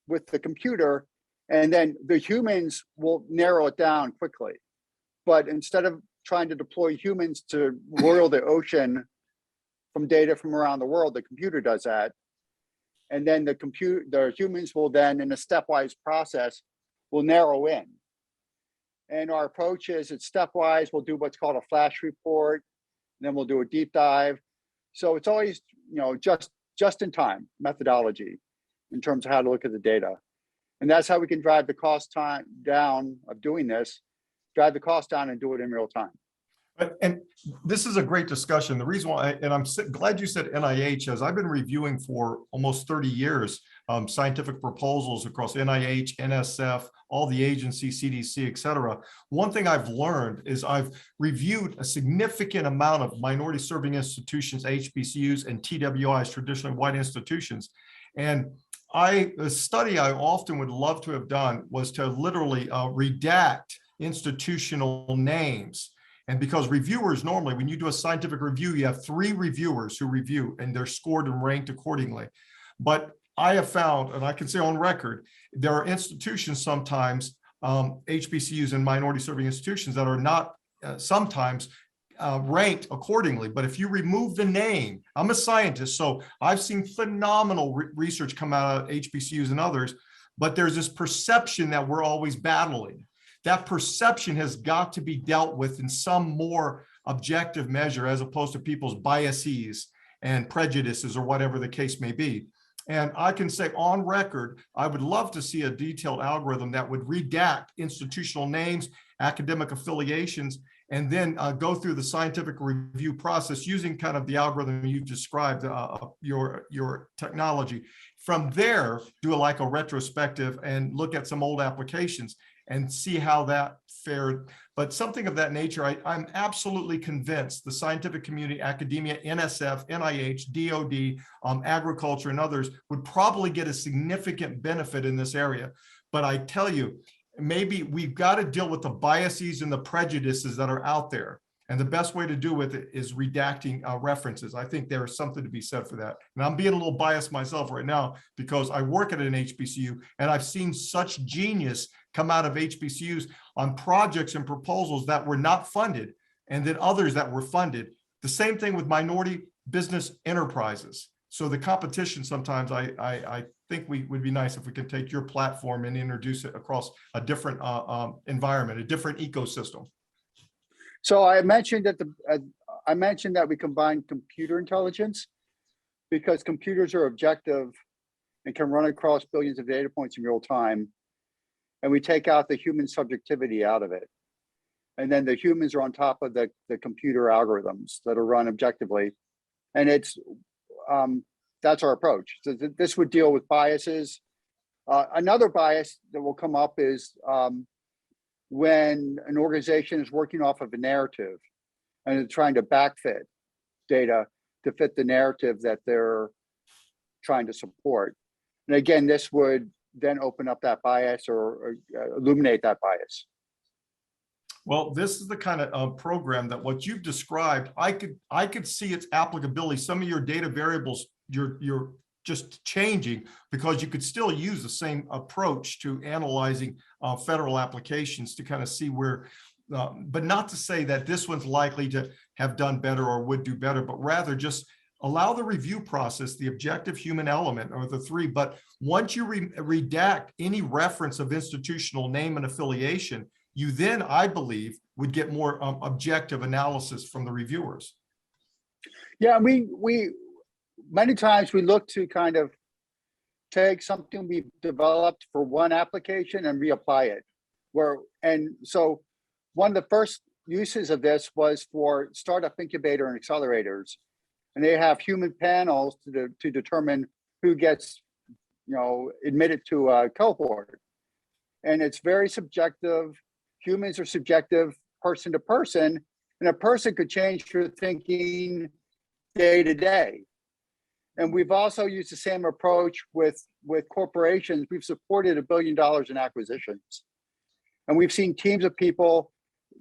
with the computer, and then the humans will narrow it down quickly. But instead of trying to deploy humans to boil the ocean from data from around the world, the computer does that. And then the humans will then, in a stepwise process, will narrow in. And our approach is, it's stepwise. We'll do what's called a flash report, and then we'll do a deep dive. So it's always, you know, just in time methodology in terms of how to look at the data. And that's how we can drive the cost down of doing this, drive the cost down and do it in real time. And this is a great discussion. The reason why, and I'm glad you said NIH, as I've been reviewing for almost 30 years, scientific proposals across NIH, NSF, all the agencies, CDC, et cetera. One thing I've learned is I've reviewed a significant amount of minority serving institutions, HBCUs, and TWIs, traditionally white institutions. And a study I often would love to have done was to literally redact institutional names. And because reviewers normally, when you do a scientific review, you have 3 reviewers who review and they're scored and ranked accordingly. But I have found, and I can say on record, there are institutions sometimes, HBCUs and minority serving institutions that are not sometimes ranked accordingly. But if you remove the name, I'm a scientist, so I've seen phenomenal research come out of HBCUs and others, but there's this perception that we're always battling. That perception has got to be dealt with in some more objective measure as opposed to people's biases and prejudices or whatever the case may be. And I can say on record, I would love to see a detailed algorithm that would redact institutional names, academic affiliations, and then go through the scientific review process using kind of the algorithm you described, your technology. From there, do like a retrospective and look at some old applications and see how that fared. But something of that nature, I'm absolutely convinced the scientific community, academia, NSF, NIH, DOD, agriculture, and others would probably get a significant benefit in this area. But I tell you, maybe we've got to deal with the biases and the prejudices that are out there. And the best way to do with it is redacting references. I think there is something to be said for that. And I'm being a little biased myself right now because I work at an HBCU and I've seen such genius come out of HBCUs on projects and proposals that were not funded and then others that were funded. The same thing with minority business enterprises. So the competition sometimes I think would be nice if we could take your platform and introduce it across a different environment, a different ecosystem. So I mentioned that we combine computer intelligence because computers are objective and can run across billions of data points in real time. And we take out the human subjectivity out of it. And then the humans are on top of the computer algorithms that are run objectively. And it's that's our approach. So this would deal with biases. Another bias that will come up is when an organization is working off of a narrative and is trying to backfit data to fit the narrative that they're trying to support. And again, this would then open up that bias or illuminate that bias. Well, this is the kind of program that what you've described, I could see its applicability. Some of your data variables, you're just changing because you could still use the same approach to analyzing federal applications to kind of see where, but not to say that this one's likely to have done better or would do better, but rather just allow the review process, the objective human element or the 3. But once you redact any reference of institutional name and affiliation, you then, I believe, would get more objective analysis from the reviewers. Yeah, we many times we look to kind of take something we've developed for one application and reapply it. So one of the first uses of this was for startup incubator and accelerators. And they have human panels to determine who gets, admitted to a cohort. And it's very subjective. Humans are subjective, person to person, and a person could change your thinking day to day. And we've also used the same approach with corporations. We've supported $1 billion in acquisitions. And we've seen teams of people,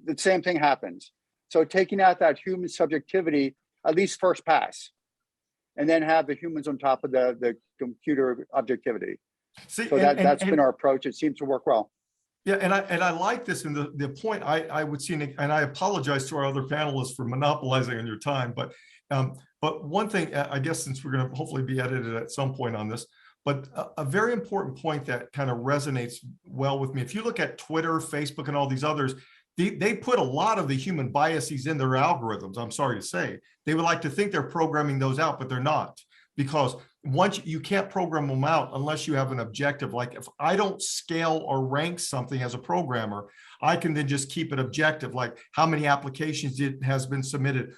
the same thing happens. So taking out that human subjectivity, at least first pass, and then have the humans on top of the computer objectivity. See, so that's been our approach. It seems to work well. Yeah, and I like this. And the point I would see, and I apologize to our other panelists for monopolizing on your time, but one thing, I guess, since we're going to hopefully be edited at some point on this, but a very important point that kind of resonates well with me. If you look at Twitter, Facebook, and all these others, they put a lot of the human biases in their algorithms. I'm sorry to say. They would like to think they're programming those out, but they're not. Because once you can't program them out unless you have an objective. Like if I don't scale or rank something as a programmer, I can then just keep it objective, like how many applications has been submitted,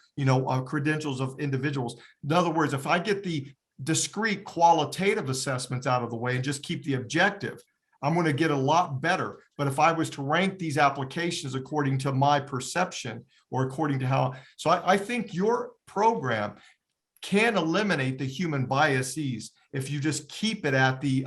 credentials of individuals. In other words, if I get the discrete qualitative assessments out of the way and just keep the objective, I'm going to get a lot better. But if I was to rank these applications according to my perception or according to how, so I think your program can eliminate the human biases if you just keep it at the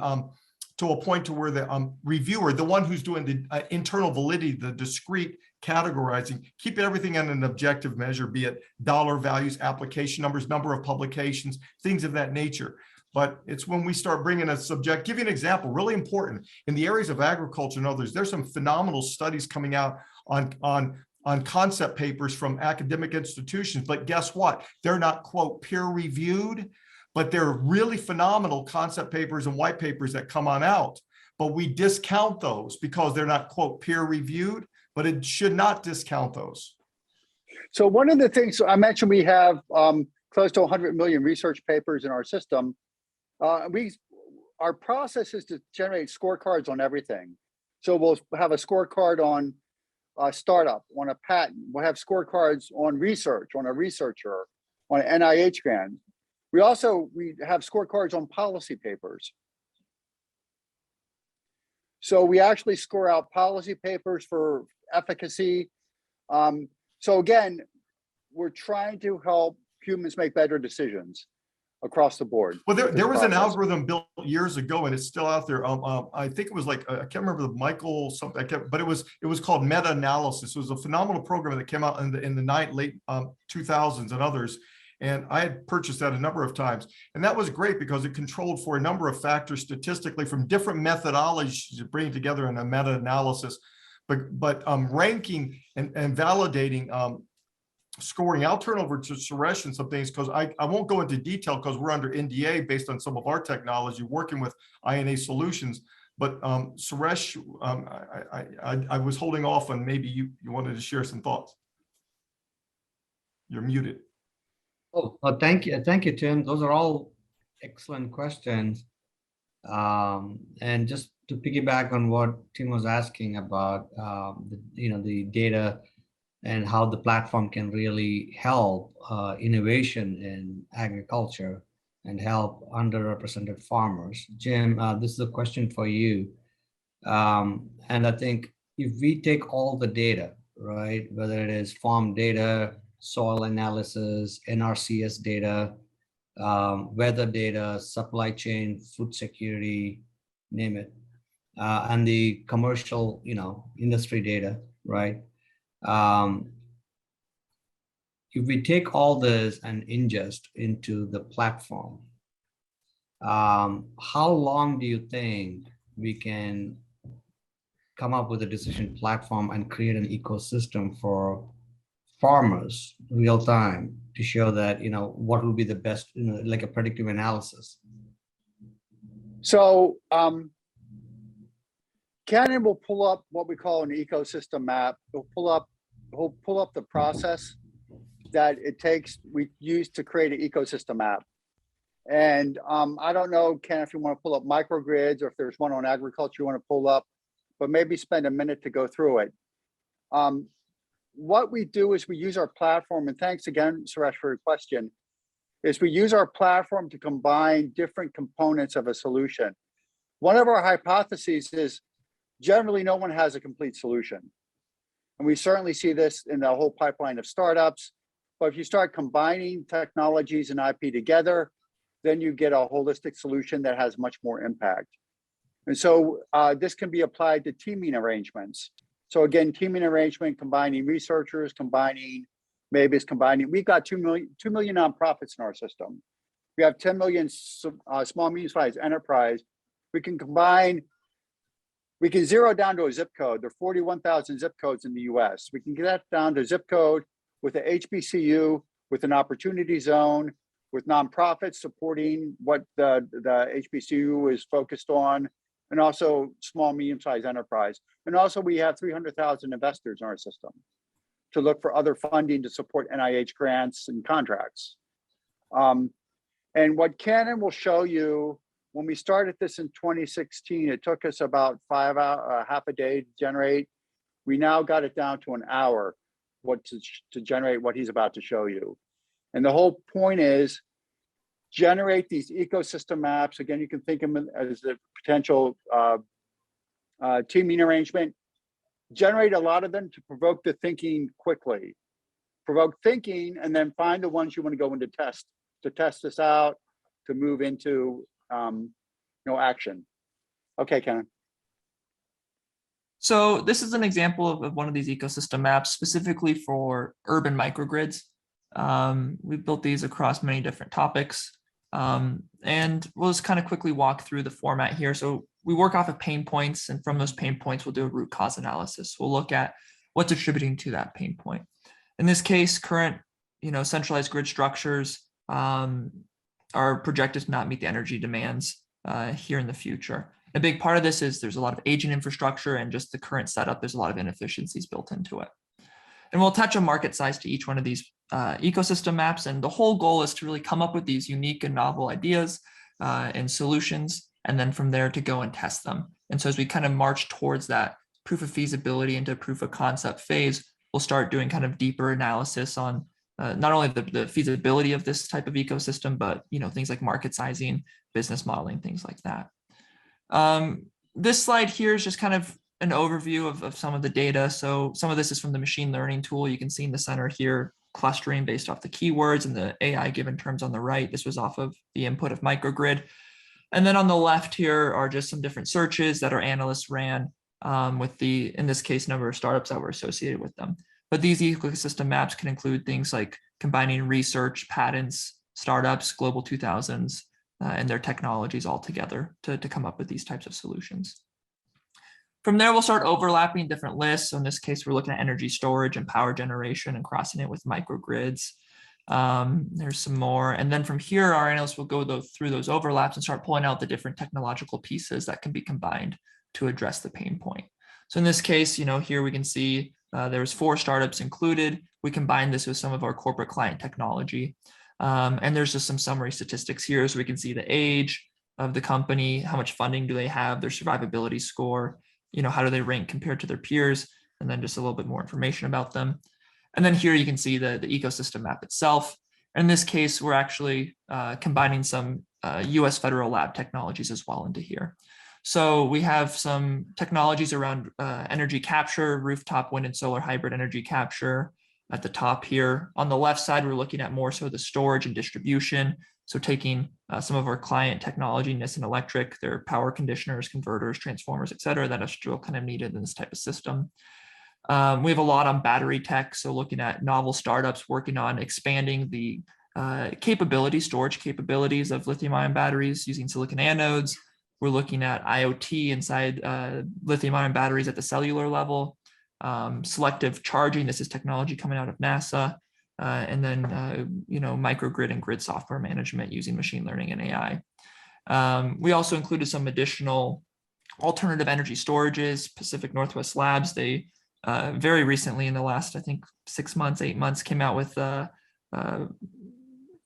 to a point to where the reviewer, the one who's doing the internal validity, the discrete categorizing, keep everything in an objective measure, be it dollar values, application numbers, number of publications, things of that nature. But it's when we start bringing a subject, give you an example, really important in the areas of agriculture and others, there's some phenomenal studies coming out on concept papers from academic institutions, but guess what? They're not, quote, peer reviewed, but they're really phenomenal concept papers and white papers that come on out. But we discount those because they're not, quote, peer reviewed, but it should not discount those. So one of the things I mentioned, we have close to 100 million research papers in our system. Our process is to generate scorecards on everything. So we'll have a scorecard on a startup, on a patent. We'll have scorecards on research, on a researcher, on an NIH grant. We have scorecards on policy papers. So we actually score out policy papers for efficacy. So again, we're trying to help humans make better decisions across the board. Well, there was an algorithm built years ago, and it's still out there. I think it was like, I can't remember the Michael something, but it was called meta-analysis. It was a phenomenal program that came out in the late 2000s and others. And I had purchased that a number of times. And that was great because it controlled for a number of factors statistically from different methodologies to bring together in a meta-analysis. But ranking and validating scoring. I'll turn over to Suresh and some things because I won't go into detail because we're under NDA based on some of our technology working with INA solutions. But Suresh, I was holding off on maybe you wanted to share some thoughts. You're muted. Oh, thank you, Tim. Those are all excellent questions. And just to piggyback on what Tim was asking about, the data and how the platform can really help innovation in agriculture and help underrepresented farmers. Jim, this is a question for you. And I think if we take all the data, right, whether it is farm data, soil analysis, NRCS data, weather data, supply chain, food security, name it, and the commercial, industry data, right? If we take all this and ingest into the platform, how long do you think we can come up with a decision platform and create an ecosystem for farmers real time to show that, what will be the best, like a predictive analysis? So Cannon will pull up what we call an ecosystem map. He'll pull up the process that we use to create an ecosystem map. And I don't know, Ken, if you want to pull up microgrids or if there's one on agriculture you want to pull up, but maybe spend a minute to go through it. What we do is we use our platform, and thanks again, Suresh, for your question, is we use our platform to combine different components of a solution. One of our hypotheses is generally no one has a complete solution. And we certainly see this in the whole pipeline of startups. But if you start combining technologies and IP together, then you get a holistic solution that has much more impact. And so this can be applied to teaming arrangements. So again, teaming arrangement, combining researchers, we've got 2 million nonprofits in our system. We have 10 million small, medium-sized enterprise. We can zero down to a zip code. There are 41,000 zip codes in the US. We can get that down to zip code with a HBCU, with an opportunity zone, with nonprofits supporting what the HBCU is focused on, and also small, medium-sized enterprise. And also we have 300,000 investors in our system to look for other funding to support NIH grants and contracts. And what Cannon will show you, when we started this in 2016, it took us about half a day to generate. We now got it down to an hour to generate what he's about to show you. And the whole point is generate these ecosystem maps. Again, you can think of them as a potential teaming arrangement. Generate a lot of them to provoke the thinking quickly. Provoke thinking and then find the ones you want to go into to test this out, to move into action. Okay, Ken. So this is an example of one of these ecosystem maps specifically for urban microgrids. We've built these across many different topics. And we'll just kind of quickly walk through the format here. So we work off of pain points, and from those pain points, we'll do a root cause analysis. We'll look at what's attributing to that pain point. In this case, current centralized grid structures are projected to not meet the energy demands here in the future. A big part of this is there's a lot of aging infrastructure, and just the current setup, there's a lot of inefficiencies built into it. And we'll attach a market size to each one of these ecosystem maps. And the whole goal is to really come up with these unique and novel ideas and solutions, and then from there to go and test them. And so as we kind of march towards that proof of feasibility into proof of concept phase, we'll start doing kind of deeper analysis on not only the feasibility of this type of ecosystem, but things like market sizing, business modeling, things like that. This slide here is just kind of an overview of some of the data. So some of this is from the machine learning tool. You can see in the center here, clustering based off the keywords, and the AI given terms on the right. This was off of the input of microgrid. And then on the left here are just some different searches that our analysts ran with in this case, number of startups that were associated with them. But these ecosystem maps can include things like combining research, patents, startups, global 2000s, and their technologies all together to come up with these types of solutions. From there, we'll start overlapping different lists. So in this case, we're looking at energy storage and power generation and crossing it with microgrids. There's some more. And then from here, our analysts will go through those overlaps and start pulling out the different technological pieces that can be combined to address the pain point. So in this case, here we can see there was 4 startups included. We combined this with some of our corporate client technology. And there's just some summary statistics here. So we can see the age of the company, how much funding do they have, their survivability score, how do they rank compared to their peers, and then just a little bit more information about them. And then here you can see the ecosystem map itself. In this case, we're actually combining some US federal lab technologies as well into here. So we have some technologies around energy capture, rooftop wind and solar hybrid energy capture at the top here. On the left side, we're looking at more so the storage and distribution. So taking some of our client technology, Nissan Electric, their power conditioners, converters, transformers, et cetera, that are still kind of needed in this type of system. We have a lot on battery tech. So looking at novel startups working on expanding the storage capabilities of lithium-ion batteries using silicon anodes. We're looking at IoT inside lithium-ion batteries at the cellular level. Selective charging, this is technology coming out of NASA. And then, microgrid and grid software management using machine learning and AI. We also included some additional alternative energy storages. Pacific Northwest Labs, they very recently in the last, I think, 6 months, 8 months, came out with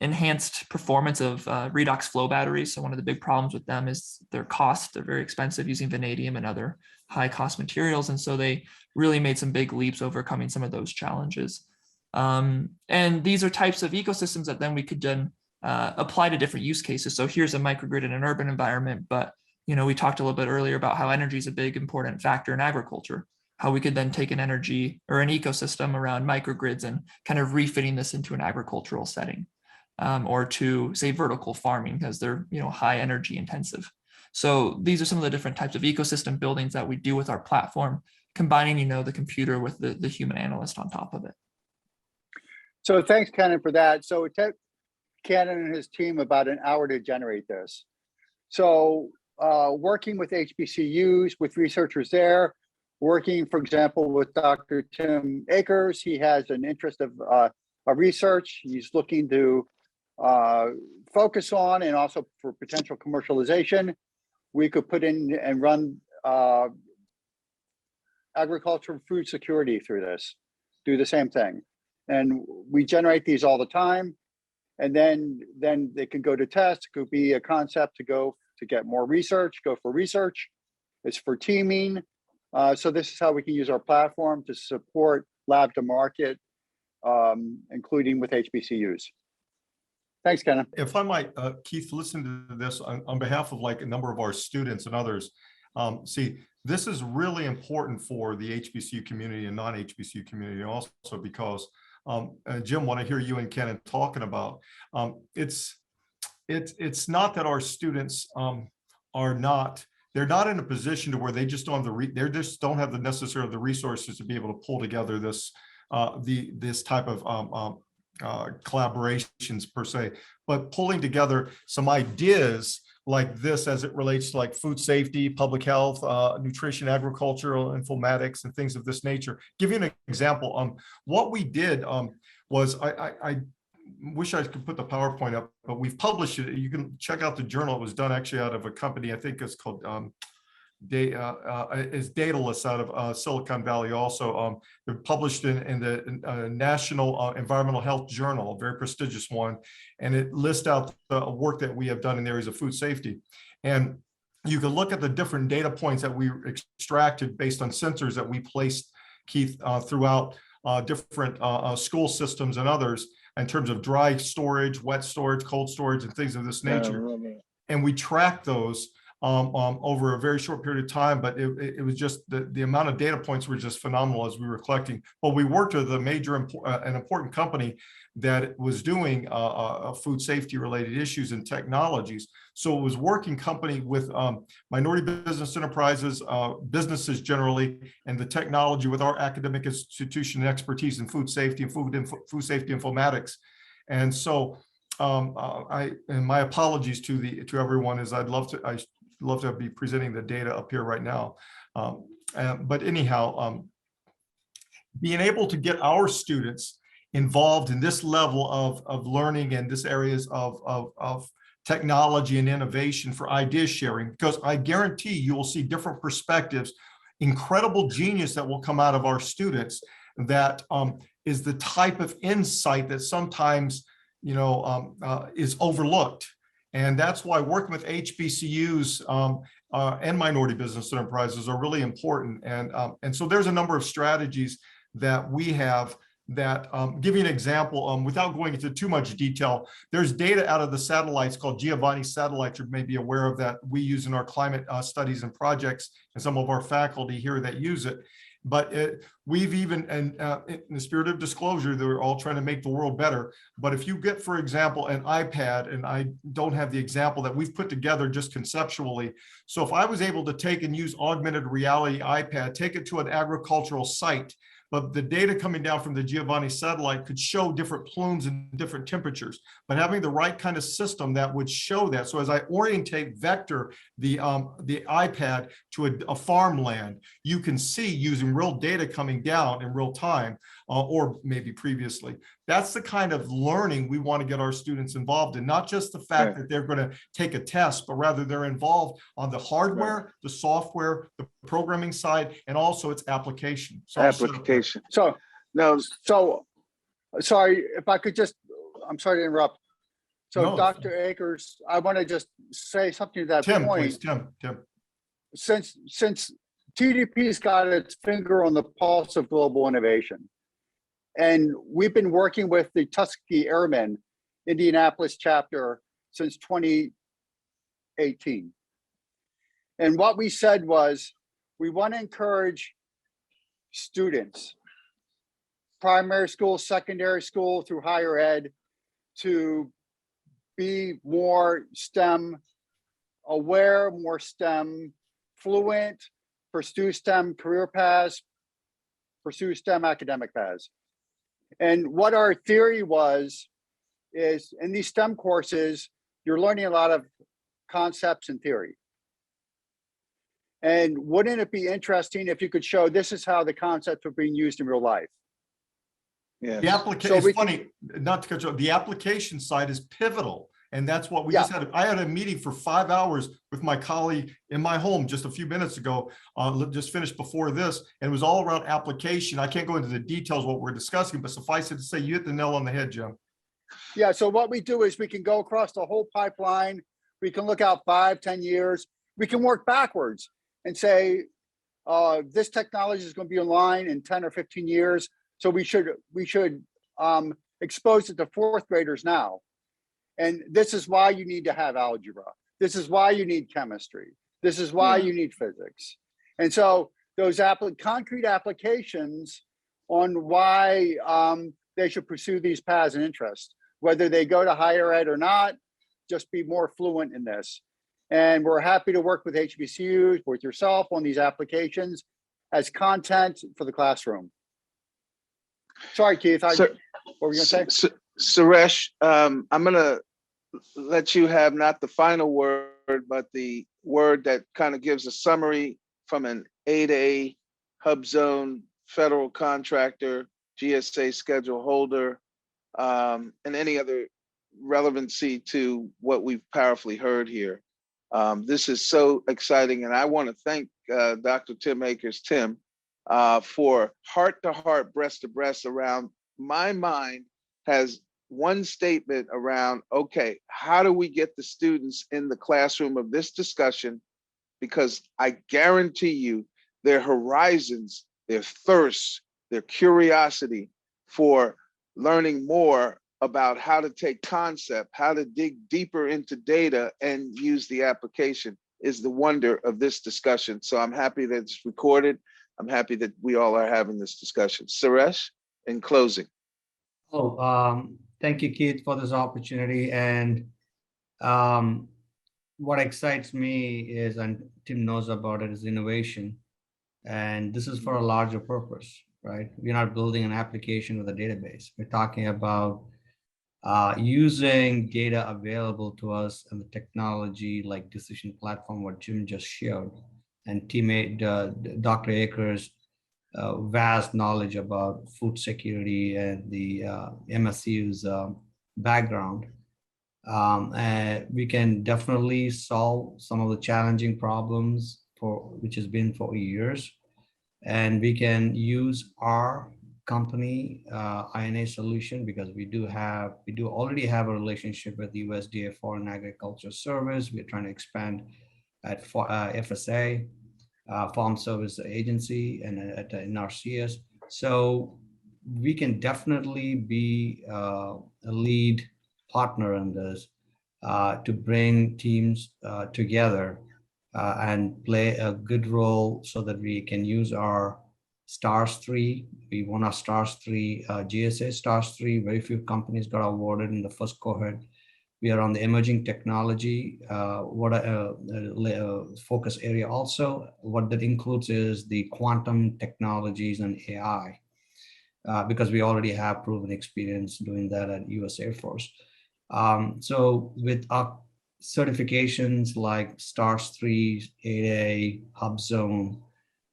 enhanced performance of redox flow batteries. So one of the big problems with them is their cost. They're very expensive using vanadium and other high cost materials. And so they really made some big leaps overcoming some of those challenges. And these are types of ecosystems that then we could then apply to different use cases. So here's a microgrid in an urban environment, but we talked a little bit earlier about how energy is a big important factor in agriculture, how we could then take an energy or an ecosystem around microgrids and kind of refitting this into an agricultural setting. Or to say vertical farming because they're high energy intensive. So these are some of the different types of ecosystem buildings that we do with our platform, combining the computer with the human analyst on top of it. So thanks, Kenan, for that. So it took Kenan and his team about an hour to generate this. So working with HBCUs, with researchers there, working, for example, with Dr. Tim Akers, he has an interest of research. He's looking to focus on, and also for potential commercialization. We could put in and run agriculture and food security through this, do the same thing. And we generate these all the time. And then they can go to test. It could be a concept to get more research, go for research. It's for teaming. So this is how we can use our platform to support lab to market, including with HBCUs. Thanks, Kenan. If I might, Keith, listen to this on behalf of like a number of our students and others. See, this is really important for the HBCU community and non-HBCU community also because, Jim, what I hear you and Kenan talking about, it's it's not that our students are not, they're not in a position to where they just don't have they just don't have the necessary the resources to be able to pull together this this type of collaborations per se, but pulling together some ideas like this as it relates to like food safety, public health, nutrition, agricultural, informatics, and things of this nature. Give you an example. What we did was I wish I could put the PowerPoint up, but we've published it. You can check out the journal. It was done actually out of a company, I think it's called is Daedalus out of Silicon Valley also. They're published in the National Environmental Health Journal, a very prestigious one, and it lists out the work that we have done in the areas of food safety. And you can look at the different data points that we extracted based on sensors that we placed, Keith, throughout different school systems and others in terms of dry storage, wet storage, cold storage, and things of this nature. And we track those over a very short period of time, but it was just the amount of data points were just phenomenal as we were collecting. But we worked with a major an important company that was doing food safety related issues and technologies. So it was working company with minority business enterprises, businesses generally, and the technology with our academic institution and expertise in food safety and food safety informatics. And so and my apologies to everyone, is I'd love to be presenting the data up here right now. But anyhow, being able to get our students involved in this level of learning and this areas of technology and innovation for idea sharing, because I guarantee you will see different perspectives, incredible genius that will come out of our students that is the type of insight that sometimes is overlooked. And that's why working with HBCUs and minority business enterprises are really important. And so there's a number of strategies that we have that give you an example, without going into too much detail. There's data out of the satellites called Giovanni satellites, you may be aware of, that we use in our climate studies and projects, and some of our faculty here that use it. But we've even, and in the spirit of disclosure, they're all trying to make the world better. But if you get, for example, an iPad, and I don't have the example that we've put together just conceptually. So if I was able to take and use augmented reality iPad, take it to an agricultural site, but the data coming down from the Giovanni satellite could show different plumes and different temperatures, but having the right kind of system that would show that. So as I orientate vector the iPad to a farmland, you can see using real data coming down in real time, or maybe previously. That's the kind of learning we want to get our students involved in, not just the fact that they're going to take a test, but rather they're involved on the hardware, the software, the programming side, and also its application. So Application. So, No, so, sorry, if I could just, I'm sorry to interrupt. So No. Dr. Akers, I want to just say something to that Tim, point. please, Tim. Since TDP's got its finger on the pulse of global innovation, and we've been working with the Tuskegee Airmen Indianapolis chapter since 2018. And what we said was, we want to encourage students, primary school, secondary school, through higher ed, to be more STEM aware, more STEM fluent, pursue STEM career paths, pursue STEM academic paths. And what our theory was, is in these STEM courses, you're learning a lot of concepts and theory. And wouldn't it be interesting if you could show this is how the concepts are being used in real life? yeah. The application, it's funny, not to cut you off, the application side is pivotal. And that's what we just had. I had a meeting for 5 hours with my colleague in my home just a few minutes ago, just finished before this, and it was all around application. I can't go into the details of what we're discussing, but suffice it to say, you hit the nail on the head, Jim. Yeah, so what we do is we can go across the whole pipeline. We can look out 5, 10 years. We can work backwards and say, this technology is going to be online in 10 or 15 years. So we should expose it to fourth graders now. And this is why you need to have algebra. This is why you need chemistry. This is why you need physics. And so those concrete applications on why they should pursue these paths and interests, whether they go to higher ed or not, just be more fluent in this. And we're happy to work with HBCUs, with yourself on these applications as content for the classroom. Sorry, Keith, what were you gonna say? Suresh, I'm gonna let you have not the final word, but the word that kind of gives a summary from an 8A hub zone federal contractor, GSA schedule holder, and any other relevancy to what we've powerfully heard here. This is so exciting, and I want to thank Dr. Tim Akers, Tim, for heart-to-heart, breast-to-breast around. My mind has one statement around, okay, how do we get the students in the classroom of this discussion? Because I guarantee you their horizons, their thirst, their curiosity for learning more about how to take concept, how to dig deeper into data and use the application is the wonder of this discussion. So I'm happy that it's recorded. I'm happy that we all are having this discussion. Suresh, in closing. Thank you, Keith, for this opportunity. And what excites me is, and Tim knows about it, is innovation. And this is for a larger purpose, right? We're not building an application with a database. We're talking about using data available to us and the technology like decision platform, what Jim just showed, and teammate Dr. Akers' vast knowledge about food security and the MSU's background. And we can definitely solve some of the challenging problems which has been for years. And we can use our company INA solution, because we do already have a relationship with the USDA Foreign Agriculture Service. We're trying to expand at FSA, Farm Service Agency, and at NRCS. So we can definitely be a lead partner in this to bring teams together and play a good role so that we can use our STARS 3. We won our STARS 3, GSA STARS 3. Very few companies got awarded in the first cohort. We are on the emerging technology, focus area also. What that includes is the quantum technologies and AI, because we already have proven experience doing that at US Air Force. So with our certifications like STARS 3, 8A, Hub Zone,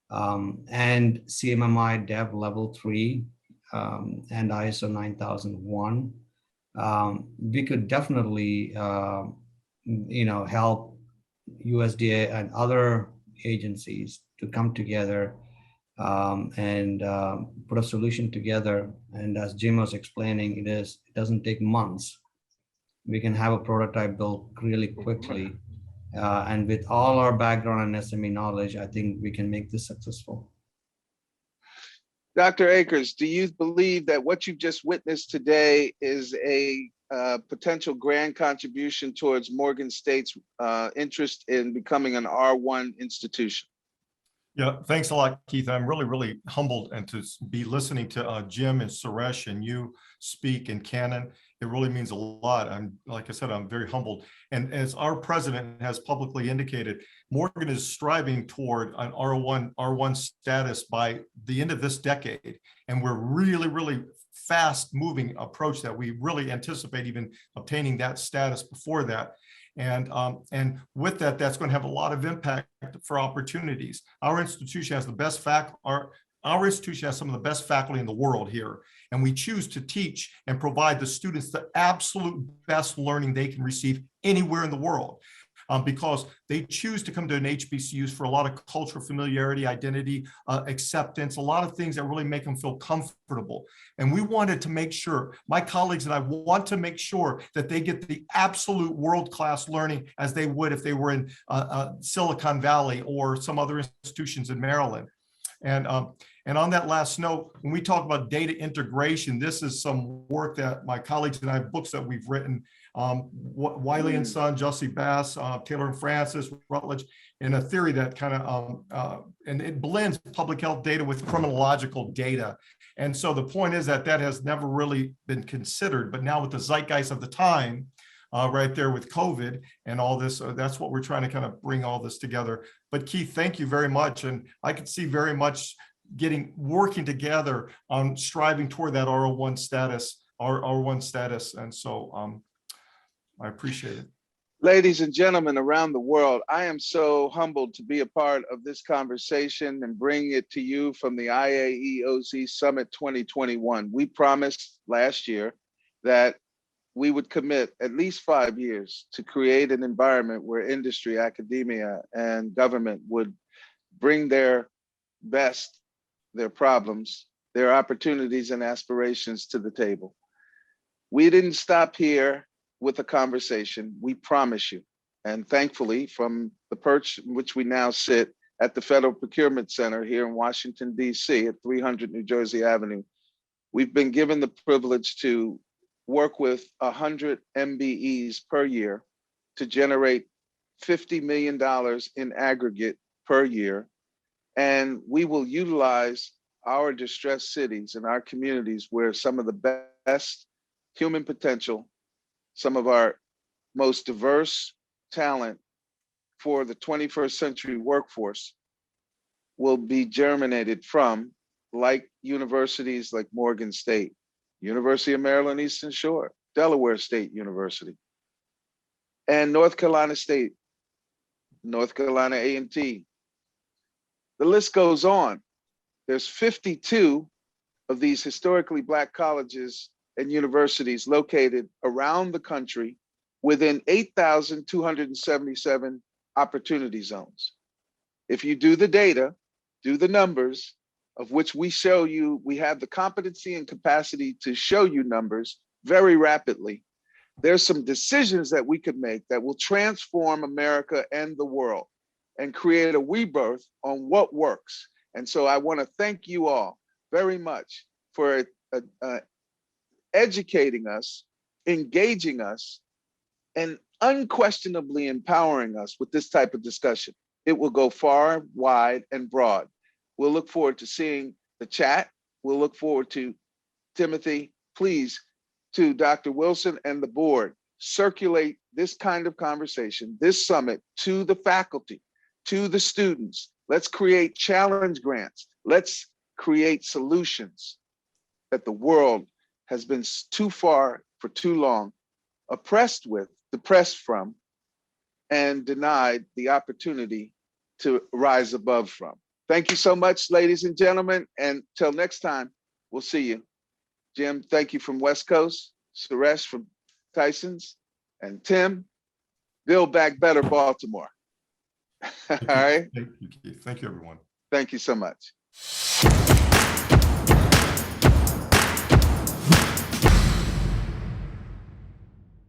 and CMMI Dev Level 3, and ISO 9001, we could definitely, help USDA and other agencies to come together and put a solution together. And as Jim was explaining, it doesn't take months. We can have a prototype built really quickly. And with all our background and SME knowledge, I think we can make this successful. Dr. Akers, do you believe that what you've just witnessed today is a potential grand contribution towards Morgan State's interest in becoming an R1 institution? Yeah, thanks a lot, Keith. I'm really, really humbled and to be listening to Jim and Suresh and you speak and Cannon. It really means a lot. Like I said, I'm very humbled. And as our president has publicly indicated, Morgan is striving toward an R1 status by the end of this decade. And we're really, really fast moving approach that we really anticipate even obtaining that status before that. And with that, that's going to have a lot of impact for opportunities. Our institution has the best our institution has some of the best faculty in the world here, and we choose to teach and provide the students the absolute best learning they can receive anywhere in the world. Because they choose to come to an HBCUs for a lot of cultural familiarity, identity, acceptance, a lot of things that really make them feel comfortable. And we wanted to make sure, my colleagues and I want to make sure that they get the absolute world-class learning as they would if they were in Silicon Valley or some other institutions in Maryland. And on that last note, when we talk about data integration, this is some work that my colleagues and I, books that we've written, Wiley and Son, Jussie Bass, Taylor and Francis, Rutledge, in a theory that kind of, and it blends public health data with criminological data. And so the point is that has never really been considered, but now with the zeitgeist of the time, right there with COVID and all this. That's what we're trying to kind of bring all this together. But Keith, thank you very much. And I could see very much working together on striving toward that R1 status, R1 status. And so I appreciate it. Ladies and gentlemen around the world, I am so humbled to be a part of this conversation and bring it to you from the IAEOZ Summit 2021. We promised last year that we would commit at least 5 years to create an environment where industry, academia, and government would bring their best, their problems, their opportunities and aspirations to the table. We didn't stop here with a conversation, we promise you. And thankfully, from the perch in which we now sit at the Federal Procurement Center here in Washington, D.C. at 300 New Jersey Avenue, we've been given the privilege to work with 100 MBEs per year to generate $50 million in aggregate per year. And we will utilize our distressed cities and our communities where some of the best human potential, some of our most diverse talent for the 21st century workforce will be germinated from, like universities like Morgan State, University of Maryland Eastern Shore, Delaware State University, and North Carolina State, North Carolina A&T. The list goes on. There's 52 of these historically Black colleges and universities located around the country within 8,277 opportunity zones. If you do the data, do the numbers, of which we show you, we have the competency and capacity to show you numbers very rapidly. There's some decisions that we could make that will transform America and the world and create a rebirth on what works. And so I want to thank you all very much for educating us, engaging us, and unquestionably empowering us with this type of discussion. It will go far, wide, and broad. We'll look forward to seeing the chat. We'll look forward to Timothy, please, to Dr. Wilson and the board, circulate this kind of conversation, this summit to the faculty, to the students. Let's create challenge grants. Let's create solutions that the world has been too far for too long, oppressed with, depressed from, and denied the opportunity to rise above from. Thank you so much, ladies and gentlemen. And till next time, we'll see you. Jim, thank you from West Coast, Suresh from Tyson's, and Tim, Build Back Better Baltimore. All right. Thank you, Keith. Thank you, everyone. Thank you so much.